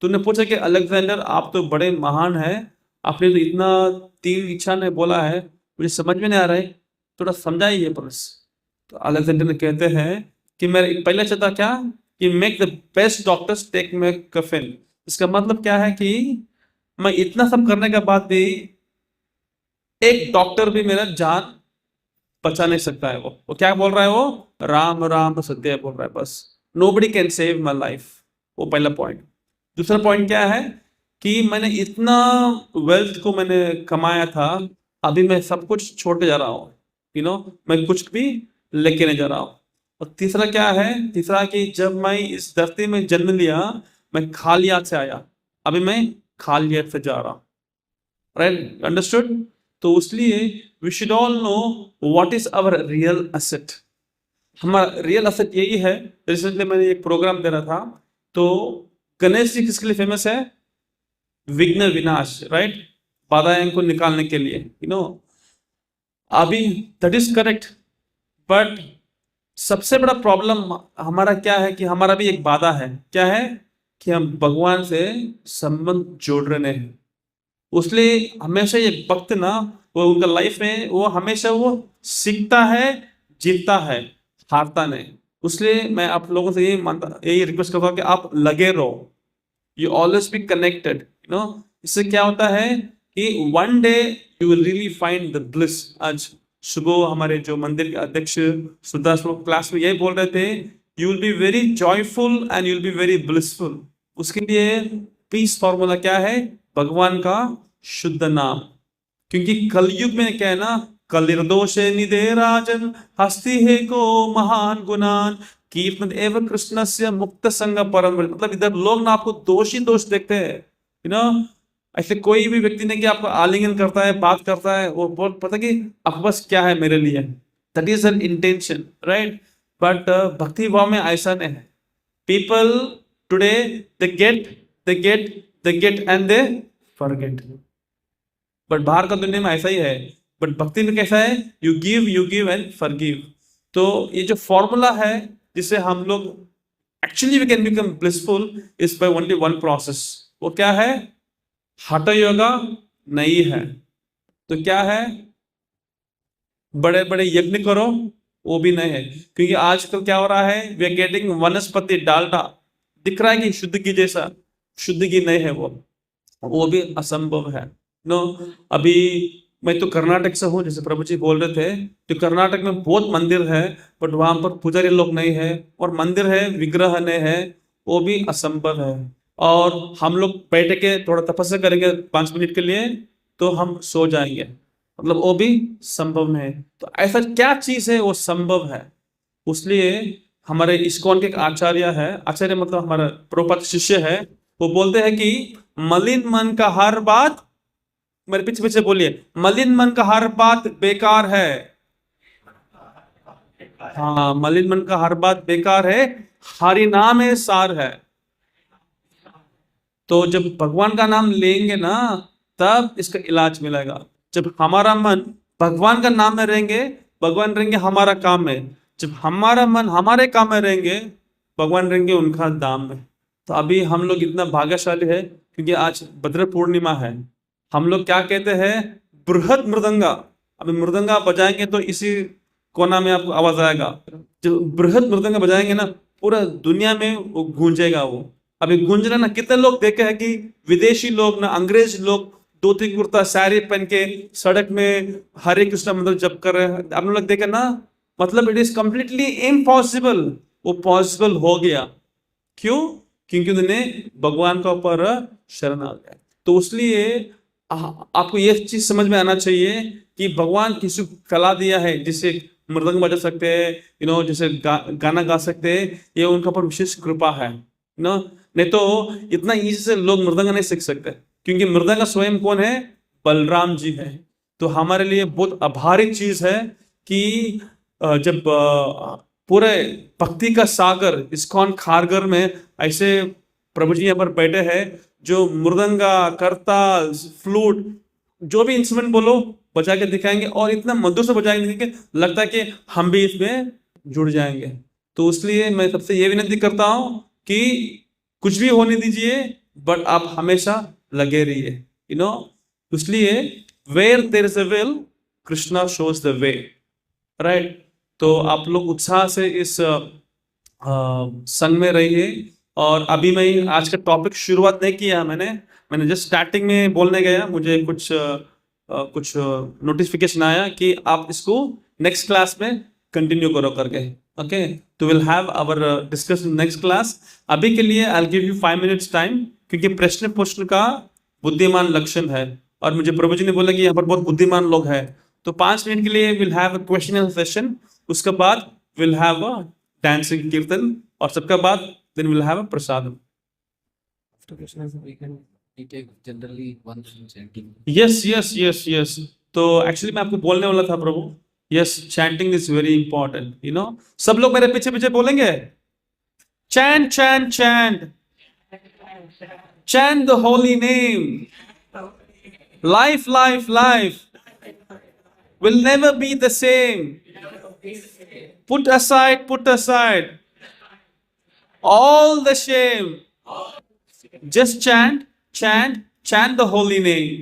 तो उन्होंने पूछा कि अलेक्जेंडर, आप तो बड़े महान हैं, आपने तो इतना 3 इच्छा ने बोला है, मुझे समझ में नहीं आ रहा है, थोड़ा समझाइए प्लीज। तो अलेक्जेंडर ने कहते हैं कि मेरा पहला इच्छा था क्या, कि make the best doctors take my coffin. इसका मतलब क्या है कि मैं इतना सब करने के बाद भी एक डॉक्टर भी मेरा जान बचा नहीं सकता है। वो क्या बोल रहा है, वो राम राम सत्य बोल रहा है, बस nobody can save my life. वो पहला पॉइंट। दूसरा पॉइंट क्या है कि मैंने इतना वेल्थ को मैंने कमाया था, अभी मैं सब कुछ छोड़ के जा रहा हूँ, मैं कुछ भी लेके नहीं जा रहा हूँ। और तीसरा क्या है, तीसरा कि जब मैं इस धरती में जन्म लिया, मैं खाली हाथ से आया, अभी मैं खाली हाथ से जा रहा हूँ, राइट, अंडरस्टूड। तो इसलिए we should all know what is our real asset. हमारा रियल असेट यही है। रिसेंटली मैंने एक प्रोग्राम दे रहा था, तो गणेश जी किसके लिए फेमस है? विघ्न विनाश, राइट? बाधाएं को निकालने के लिए, अभी दैट इज करेक्ट। बट सबसे बड़ा प्रॉब्लम हमारा क्या है कि हमारा भी एक बाधा है। क्या है? कि हम भगवान से संबंध जोड़ रहे हैं। उसलिए हमेशा ये भक्त ना, वो उनका लाइफ में वो हमेशा वो सीखता है, जीतता है, हारता नहीं। इसलिए मैं आप लोगों से यही रिक्वेस्ट करता हूँ कि आप लगे रहो, यू ऑलवेज बी कनेक्टेड। इससे क्या होता है कि one day you will really find the bliss. आज सुबह हमारे जो मंदिर के अध्यक्ष सुदास क्लास में यही बोल रहे थे, you will be very joyful and you will be very blissful. उसके लिए पीस फॉर्मूला क्या है? भगवान का शुद्ध नाम। क्योंकि कलयुग में क्या है ना, कलिर्दोषे निधे राजन हस्ति है को महान गुणान कीर्तन एवं कृष्ण से मुक्त संग परम। मतलब इधर लोग ना आपको दोष ही दोष देखते हैं, ऐसे कोई भी व्यक्ति नहीं कि आपको आलिंगन करता है, बात करता है, वो बहुत पता कि आपके पास क्या है मेरे लिए, that is an intention, right? But भक्ति भाव में ऐसा नहीं है। People today they get and they forget. But बाहर का दुनिया में ऐसा ही है। बट भक्ति में कैसा है? You give and forgive. तो ये जो फॉर्मूला है जिसे हम लोग actually we can become blissful is by only one process. वो क्या है? हठ योगा नहीं है तो क्या है? बड़े बड़े यज्ञ करो, वो भी नहीं है। क्योंकि आजकल क्या हो रहा है, वी आर गेटिंग वनस्पति डालडा, दिख रहा है कि शुद्ध घी जैसा, शुद्ध घी नहीं है वो भी असंभव है। अभी मैं तो कर्नाटक से हूँ, जैसे प्रभु जी बोल रहे थे, तो कर्नाटक में बहुत मंदिर है बट वहां पर पुजारी लोग नहीं है, और मंदिर है विग्रह नहीं है, वो भी असंभव है। और हम लोग बैठ के थोड़ा तपस्या करेंगे 5 मिनट के लिए तो हम सो जाएंगे, मतलब वो भी संभव नहीं है। तो ऐसा क्या चीज है वो संभव है? इसलिए हमारे इस्कॉन के एक आचार्य है, आचार्य मतलब हमारा प्रभुपाद शिष्य है, वो बोलते हैं कि मलिन मन का हर बात, मेरे पीछे पीछे बोलिए, मलिन मन का हर बात बेकार है। हाँ, मलिन मन का हर बात बेकार है, हरि नाम है सार है। तो जब भगवान का नाम लेंगे ना तब इसका इलाज मिलेगा। जब हमारा मन भगवान का नाम में रहेंगे, भगवान रहेंगे हमारा काम में। जब हमारा मन हमारे काम में रहेंगे, भगवान रहेंगे उनका दाम में। तो अभी हम लोग इतना भाग्यशाली है क्योंकि आज भद्र पूर्णिमा है। हम लोग क्या कहते हैं? बृहद मृदंगा। अभी मृदंगा बजाएंगे तो इसी कोना में आपको आवाज आएगा। जब बृहद मृदंगा बजाएंगे ना, पूरा दुनिया में वो गूंजेगा। वो अभी गूंज रहा ना, कितने लोग देखे हैं कि विदेशी लोग ना, अंग्रेज लोग धोती कुर्ता साड़ी पहन के सड़क में हरे कृष्ण मंत्र जप कर रहे हैं, आप लोग देखे ना। मतलब इट इज कंप्लीटली इम्पॉसिबल, वो पॉसिबल हो गया। क्यों? क्योंकि उन्हें भगवान का ऊपर शरण आ गया। तो इसलिए आपको ये चीज समझ में आना चाहिए कि भगवान किसी को कला दिया है, जिसे मृदंग बजा सकते हैं, जैसे गाना गा सकते हैं, ये उनका पर विशेष कृपा है। नहीं तो इतना इजी से लोग मृदंग नहीं सीख सकते, क्योंकि मृदंग स्वयं कौन है? बलराम जी है। तो हमारे लिए बहुत आभारी चीज है कि जब पूरे भक्ति का सागर इस्कॉन खारगर में ऐसे प्रभु जी यहाँ पर बैठे हैं, जो मृदंगा, करताल, फ्लूट, जो भी इंस्ट्रूमेंट बोलो बजा के दिखाएंगे, और इतना मधुर से बजाएंगे कि लगता है कि हम भी इसमें जुड़ जाएंगे। तो इसलिए मैं सबसे ये विनती करता हूं कि कुछ भी होने दीजिए, बट आप हमेशा लगे रहिए। इसलिए where there is a will, Krishna shows the way, right? तो आप लोग उत्साह से इस संग में रहिए। और अभी मैं आज का टॉपिक शुरुआत नहीं किया, मैंने जस्ट स्टार्टिंग में बोलने गया, मुझे कुछ नोटिफिकेशन आया कि आप इसको नेक्स्ट क्लास में कंटिन्यू करो करके। ओके, तो will have our discussion next class. अभी के लिए I will give you 5 minutes time, क्योंकि प्रश्न का बुद्धिमान लक्षण है, और मुझे प्रभु जी ने बोला कि यहाँ पर बहुत बुद्धिमान लोग हैं। तो 5 मिनट के लिए will have a question and session, उसके बाद विल हैव अ डांसिंग कीर्तन, और सबके बाद then will have a prasad. Yes. तो एक्चुअली मैं आपको बोलने वाला था प्रभु yes, chanting is very important, you know. सब लोग मेरे पीछे पीछे बोलेंगे, chant chant chant, chant the holy name. Life will never be the same. Put aside all the shame. Just chant the holy name.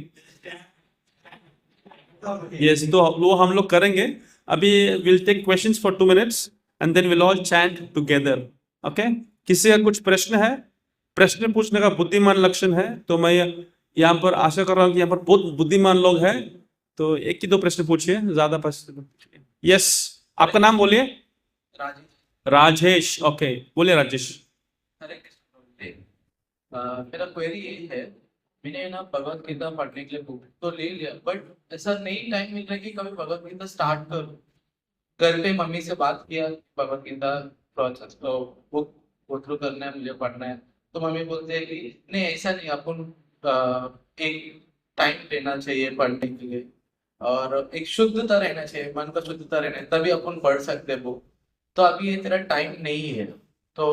Yes, तो वो हम लोग करेंगे अभी। we'll take questions for 2 minutes and then we'll all chant together. Okay? किसी का कुछ प्रश्न है? प्रश्न पूछने का बुद्धिमान लक्षण है, तो मैं यहाँ पर आशा कर रहा हूँ कि यहाँ पर बहुत बुद्धिमान लोग हैं, तो एक ही दो प्रश्न पूछिए, ज्यादा प्रश्न। यस, आपका नाम बोलिए। राजेश। ओके, बोलिए राजेश। हरे कृष्ण। मेरा क्वेरी ये है, मैंने ना भगवत गीता पढ़ने के लिए बुक तो ले लिया, बट ऐसा नहीं टाइम मिल रहा है कि कभी भगवत गीता स्टार्ट करूं। घर पे मम्मी से बात किया, भगवत गीता प्रोसेस तो बुक गो थ्रू करना है, मुझे पढ़ना है, तो मम्मी बोलते हैं कि नहीं ऐसा नहीं, अपन एक टाइम लेना चाहिए पढ़ने के लिए, और एक शुद्धता रहना चाहिए, मन का शुद्धता रहना है, तभी अपन पढ़ सकते हैं बुक। तो अभी ये तेरा टाइम नहीं है, तो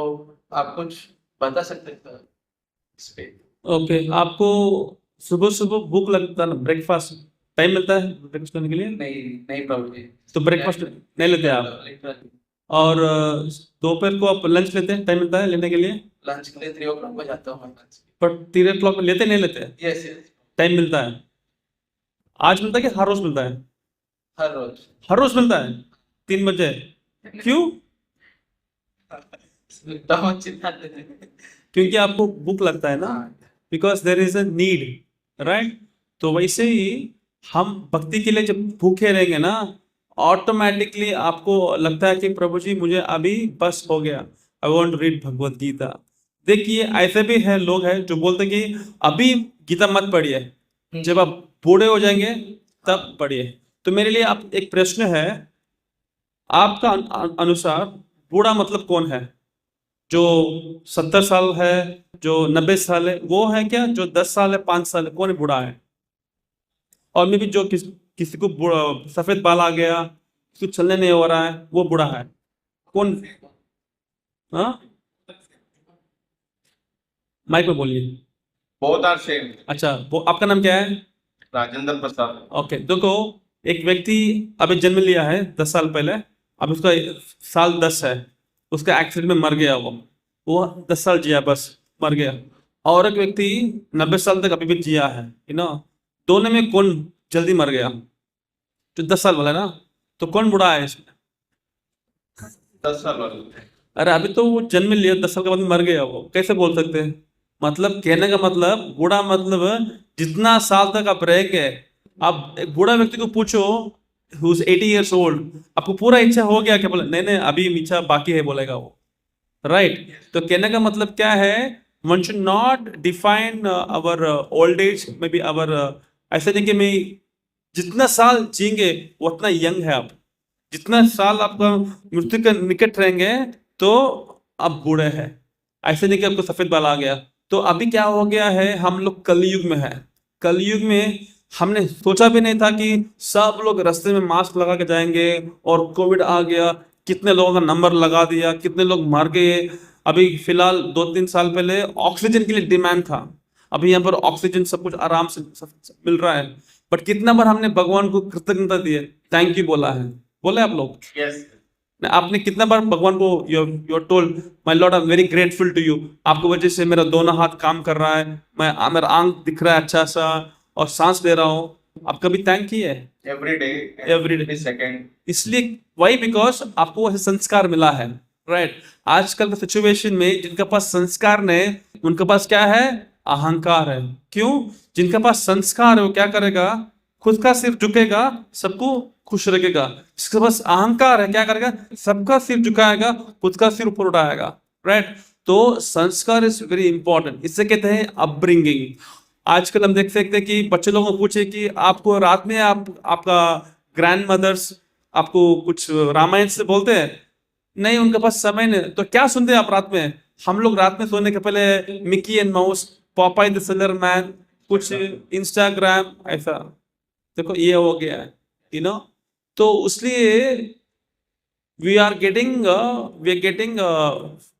आप कुछ बता सकते हैं इस पे? ओके, आपको सुबह सुबह भूख लगता है ना, ब्रेकफास्ट टाइम मिलता है ब्रेकफास्ट करने के लिए? नहीं प्रभु जी। तो ब्रेकफास्ट नहीं लेते आप? और दोपहर को आप लंच लेते हैं, टाइम मिलता है लेने के लिए? लंच के लिए 3 o'clock को जाता हूँ लंच। पर 3 o'clock में लेते नहीं लेते? यस यस, टाइम मिलता है? आज मिलता है कि हर रोज मिलता है? हर रोज। हर रोज मिलता है 3 बजे? क्यों? चिल्लाते हैं। क्योंकि आपको भूख लगता है ना, because there is a need, right? तो वैसे ही हम भक्ति के लिए जब भूखे रहेंगे ना, ऑटोमेटिकली आपको लगता है कि प्रभु जी मुझे अभी बस हो गया, I want read Bhagavad Gita. देखिए, ऐसे भी है लोग हैं जो बोलते हैं कि अभी गीता मत पढ़िए, जब आप बूढ़े हो जाएंगे तब पढ़िए। तो मेरे लिए आप एक प्रश्न है, आपका अनुसार बूढ़ा मतलब कौन है? जो 70 साल है, जो 90 साल है, वो है क्या? जो 10 साल है, 5 साल है, कौन है बूढ़ा है? और मे भी जो किसी को सफेद बाल आ गया, किसी को चलने नहीं हो रहा है, वो बूढ़ा है कौन? हाँ, माइक में बोलिए। Both are same. अच्छा, वो आपका नाम क्या है? राजेंद्र प्रसाद। ओके, देखो, एक व्यक्ति अभी जन्म लिया है 10 साल पहले, अब उसका साल 10 है, उसका एक्सीडेंट में मर गया, वो 10 साल जिया, बस मर गया। और एक व्यक्ति 90 साल तक अभी भी जिया है, यू नो। दोनों में कौन जल्दी मर गया? जो 10 साल वाला है ना, तो कौन बूढ़ा है इसमें? 10 साल वाला। अरे अभी तो वो जन्म लिया, 10 साल के बाद मर गया, वो कैसे बोल सकते हैं? मतलब कहने का मतलब बूढ़ा मतलब जितना साल तक आप रहेंगे। आप एक बूढ़ा व्यक्ति को पूछो who is 80 years old, आपको पूरा इच्छा हो गया क्या? बोले नहीं नहीं, अभी इच्छा बाकी है, बोलेगा वो, राइट? तो कहने का मतलब क्या है? One should not define our old age, may be our, ऐसे नहीं कि मैं जितना साल जिएंगे उतना यंग है आप, जितना साल आपका मृत्यु के निकट रहेंगे तो आप बूढ़े हैं। ऐसे नहीं कि आपको सफेद बाल आ गया। तो अभी क्या हो गया है, हम लोग कलयुग में है। कलयुग में हमने सोचा भी नहीं था कि सब लोग रास्ते में मास्क लगा के जाएंगे, और कोविड आ गया, कितने लोगों का नंबर लगा दिया, कितने लोग मर गए। अभी फिलहाल 2-3 साल पहले ऑक्सीजन के लिए डिमांड था, अभी यहाँ पर ऑक्सीजन सब कुछ आराम से मिल रहा है। बट कितना बार हमने भगवान को कृतज्ञता दी है, थैंक यू बोला है? बोले आप लोग? यस। आपने कितना बार भगवान को you are told my lord I am very grateful to you, आपकी वजह से मेरा दोनों हाथ काम कर रहा है, मेरा आंख दिख रहा है अच्छा सा, और सांस ले रहा हूँ। आप कभी थैंक किए? Every day, every second. इसलिए वही, बिकॉज आपको वैसे संस्कार मिला है, राइट? आजकल के सिचुएशन में जिनके पास संस्कार नहीं, उनके पास क्या है? अहंकार है। क्यों? जिनके पास संस्कार है वो क्या करेगा? खुद का सिर झुकेगा, सबको खुश रखेगा। जिसके पास अहंकार है क्या करेगा? सबका सिर झुकाएगा, खुद का सिर ऊपर उठाएगा, राइट? तो संस्कार इज वेरी इंपॉर्टेंट, इससे कहते हैं अपब्रिंगिंग। आजकल हम देख सकते हैं कि बच्चे लोगों को पूछे कि आपको रात में आपका ग्रैंड मदर्स आपको कुछ रामायण से बोलते हैं? नहीं, उनके पास समय नहीं। तो क्या सुनते हैं आप रात में? हम लोग रात में सोने के पहले Mickey and mouse, पॉपाई the sailor man, कुछ इंस्टाग्राम, ऐसा। देखो ये हो गया है, यू नो। तो इसलिए we are getting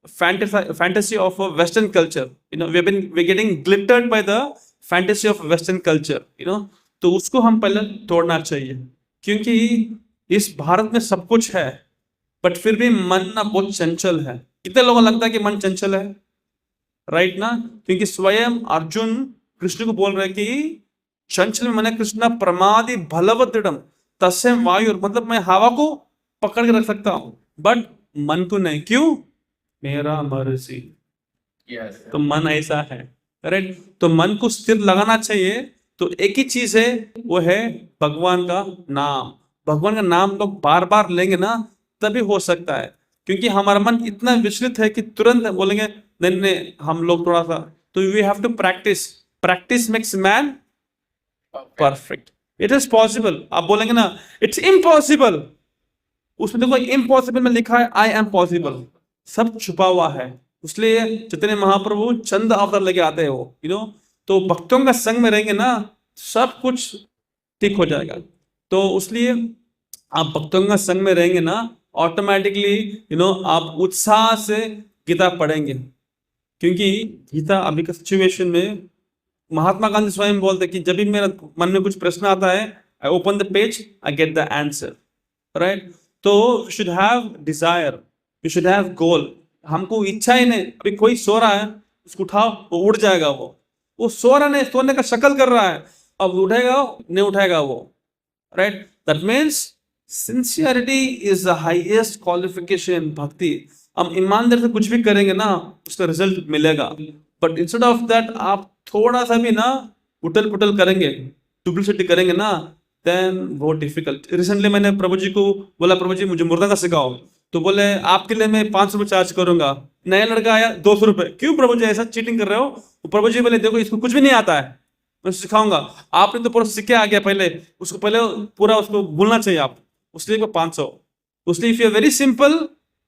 fantasy of a Western culture. You know, we're getting glittered by the fantasy of Western culture. You know, तो उसको हम पहले तोड़ना चाहिए, क्योंकि इस भारत में सब कुछ है, बट फिर भी मन ना बहुत चंचल है. कितने लोगों को लगता है कि मन चंचल है? राइट ना? क्योंकि स्वयं अर्जुन कृष्ण को बोल रहे हैं कि चंचल में मन कृष्ण प्रमादि बलवदृढ़ तस्यं वायुर, मतलब मैं हवा को पकड़ के रख सकता हूं, बट मन को नहीं. क्यों? मेरा मर्जी. Yes. तो मन ऐसा है, राइट? तो मन को स्थिर लगाना चाहिए. तो एक ही चीज है, वो है भगवान का नाम. भगवान का नाम लोग बार बार लेंगे ना, तभी हो सकता है. क्योंकि हमारा मन इतना विचलित है कि तुरंत बोलेंगे नहीं नहीं, हम लोग थोड़ा सा. तो we have to practice. Practice makes man perfect. It is possible. आप बोलेंगे ना इट्स इम्पॉसिबल, उसमें देखो इम्पॉसिबल में लिखा है आई एम पॉसिबल. सब छुपा हुआ है. इसलिए जितने महाप्रभु चंद अवतार लेके आते हैं वो, यू नो, तो भक्तों का संग में रहेंगे ना, सब कुछ ठीक हो जाएगा. तो इसलिए आप भक्तों का संग में रहेंगे ना, ऑटोमेटिकली यू नो आप उत्साह से गीता पढ़ेंगे. क्योंकि गीता अभी का सिचुएशन में महात्मा गांधी स्वयं बोलते कि जब भी मेरा मन में कुछ प्रश्न आता है, I open the page, I get the answer. Right? तो we should have desire, we should have goal. हमको इच्छा ही नहीं. अभी कोई सो रहा है, उसको उठाओ, वो उड़ जाएगा. वो सो रहा नहीं, सोने का शक्ल कर रहा है, अब उठेगा नहीं उठाएगा वो. Right? That means sincerity is the highest qualification in भक्ति. हम ईमानदारी से कुछ भी करेंगे ना, उसका रिजल्ट मिलेगा. बट इंस्टेड ऑफ दैट आप थोड़ा सा भी ना उटल पुटल करेंगे, डुप्लिसिटी करेंगे ना, देन बहुत डिफिकल्ट. रिसेंटली मैंने प्रभु जी को बोला, प्रभु जी मुझे मुर्दा का सिखाओ. तो बोले आपके लिए मैं 500 रुपये चार्ज करूंगा. नया लड़का आया 200 रुपये. क्यों प्रभु जी ऐसा चीटिंग कर रहे हो? प्रभु जी बोले देखो इसको कुछ भी नहीं आता है, मैं सिखाऊंगा. आपने तो पूरा सीखे आ गया, पहले उसको पहले पूरा उसको भूलना चाहिए आप. उसलिए 500. उसलिए if you very simple,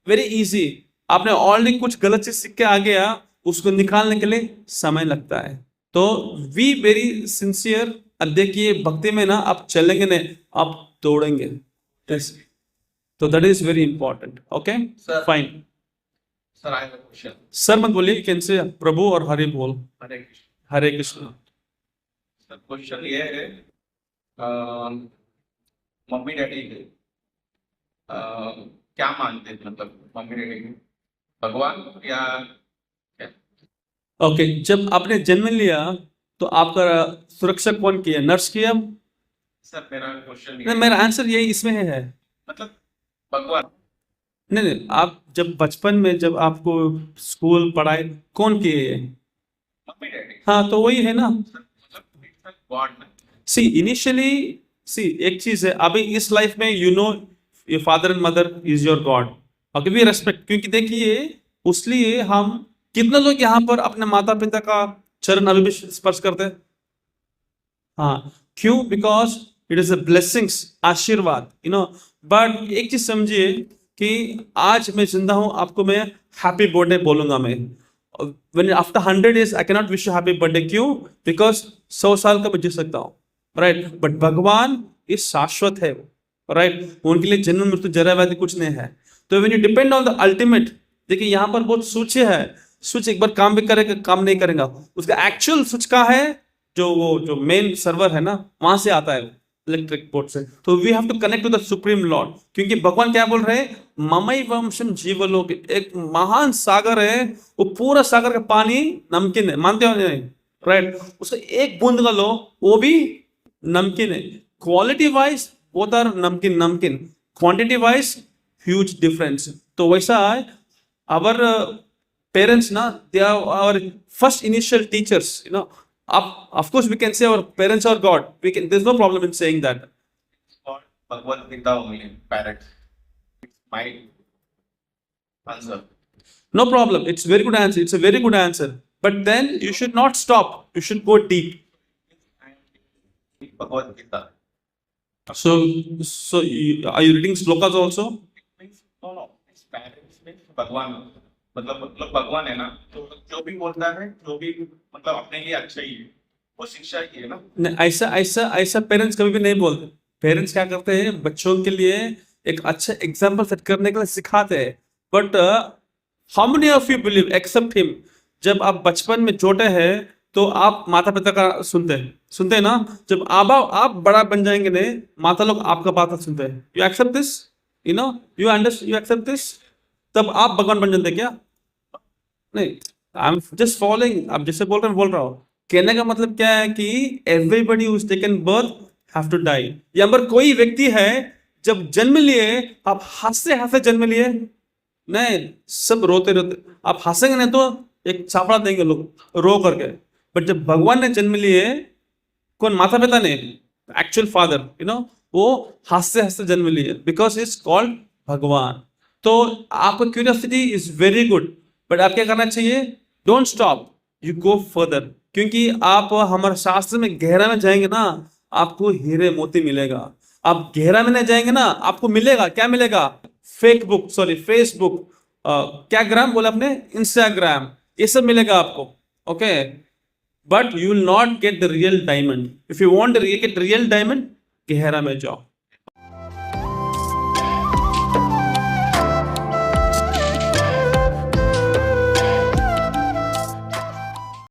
very easy. आपने ऑलरेडी कुछ गलत चीज सीख के आ गया, उसको निकालने के लिए समय लगता है. तो वी वेरी सिंसियर. अब देखिए भक्ति में ना आप चलेंगे नहीं, आप दौड़ेंगे. तो that is very important. Okay, Sir. Fine. Sir, I have a question. Sir मत बोलिए, कैन से प्रभु और हरि बोल. हरे कृष्ण. हरे कृष्ण. सर क्वेश्चन ये है, मम्मी डैडी क्या मानते हैं, मतलब मम्मी डैडी भगवान या क्या? ओके, जब आपने जन्म लिया तो आपका सुरक्षा कौन किया? नर्स किया? सर मेरा क्वेश्चन नहीं, मेरा आंसर यही इसमें है. मतलब भगवान. नहीं नहीं, आप जब बचपन में जब आपको स्कूल पढ़ाई कौन किए ये? Mummy daddy. हाँ, तो वही है ना. मतलब गॉड. सी इनिशियली, सी एक चीज है, अभी इस लाइफ में you know your father and mother is your God. Okay, we respect. क्योंकि देखिए उसलिए हम कितने लोग यहाँ पर अपने माता पिता का चरण अभी भी स्पर्श करते हैं. हाँ, क्यों? Because it is a blessings, आशीर्वाद, यू नो. बट एक चीज समझिए कि आज मैं जिंदा हूं, आपको मैं हैप्पी बर्थडे बोलूंगा. मैं when after 100 years I cannot wish you happy birthday. क्यों? बिकॉज 100 साल का मैं जी सकता हूँ. राइट? बट भगवान इस शाश्वत है. राइट? उनके लिए जन्म मृत्यु जरा व्याधि कुछ नहीं है. तो when you depend on the ultimate, देखिए यहाँ पर बहुत स्विच है. स्विच एक बार काम भी करेगा, काम नहीं करेगा. उसका एक्चुअल स्विच का है जो मेन सर्वर है ना, वहां से आता है इलेक्ट्रिक बोर्ड से. तो we have to connect to the supreme lord. क्योंकि भगवान क्या बोल रहे हैं? ममई वंशम जीवलोक, एक महान सागर है, वो पूरा सागर का पानी नमकीन है. मानते हो नहीं? राइट? उसका एक बूंद का लो, वो भी नमकीन है. क्वालिटी वाइज बोथ आर नमकीन, क्वांटिटी वाइज ह्यूज डिफरेंस. तो वैसा है आवर पेरेंट्स ना, they are our first initial teachers, you know. Of course we can say our parents are God. There's no problem in saying that. It's called Bhagavad Gita only, parents. It's my answer. No problem. It's very good answer. It's a very good answer. But then you should not stop. You should go deep. Bhagavad Gita. So are you reading slokas also? No. It's parents means भगवान. मतलब भगवान है ना, तो जो भी बोलता है, जो भी मतलब अपने लिए अच्छा ही है, वो शिक्षा ही है ना. नहीं, ऐसा पेरेंट्स कभी भी नहीं बोलते. पेरेंट्स क्या करते हैं, बच्चों के लिए एक अच्छा एग्जाम्पल सेट करने के लिए सिखाते हैं, but how many of you believe accept him, जब आप बचपन में छोटे हैं तो आप माता पिता का सुनते हैं ना, जब आप बड़ा बन जाएंगे ने, माता लोग आपका बात सुनते हैं, you accept this, you know, you accept this, तब आप भगवान बन जाते हैं क्या? नहीं, आई एम जस्ट फॉलोइंग, आप जैसे बोल रहे हैं बोल रहा हूँ। कहने का मतलब क्या है कि everybody who is taken birth have to die. यहाँ पर कोई व्यक्ति है जब जन्म लिए आप हंसते हंसते जन्म लिए नहीं, सब रोते रोते, आप हंसेंगे नहीं तो एक चापड़ा देंगे लोग रो करके, बट जब भगवान ने जन्म लिए, कौन, माता पिता ने, एक्चुअल फादर, यू नो, वो हंसते हंसते जन्म लिए बिकॉज इज कॉल्ड भगवान। तो आपका curiosity is very good, but आप क्या करना चाहिए, don't stop, you go further, क्योंकि आप हमारे शास्त्र में गहरा में जाएंगे ना, आपको हीरे मोती मिलेगा। आप गहरा में नहीं जाएंगे ना, आपको मिलेगा क्या मिलेगा, फेसबुक, क्या ग्राम बोला आपने, इंस्टाग्राम, ये सब मिलेगा आपको, okay, but you will not get the real diamond. If you want to get real diamond, गहरा में जाओ।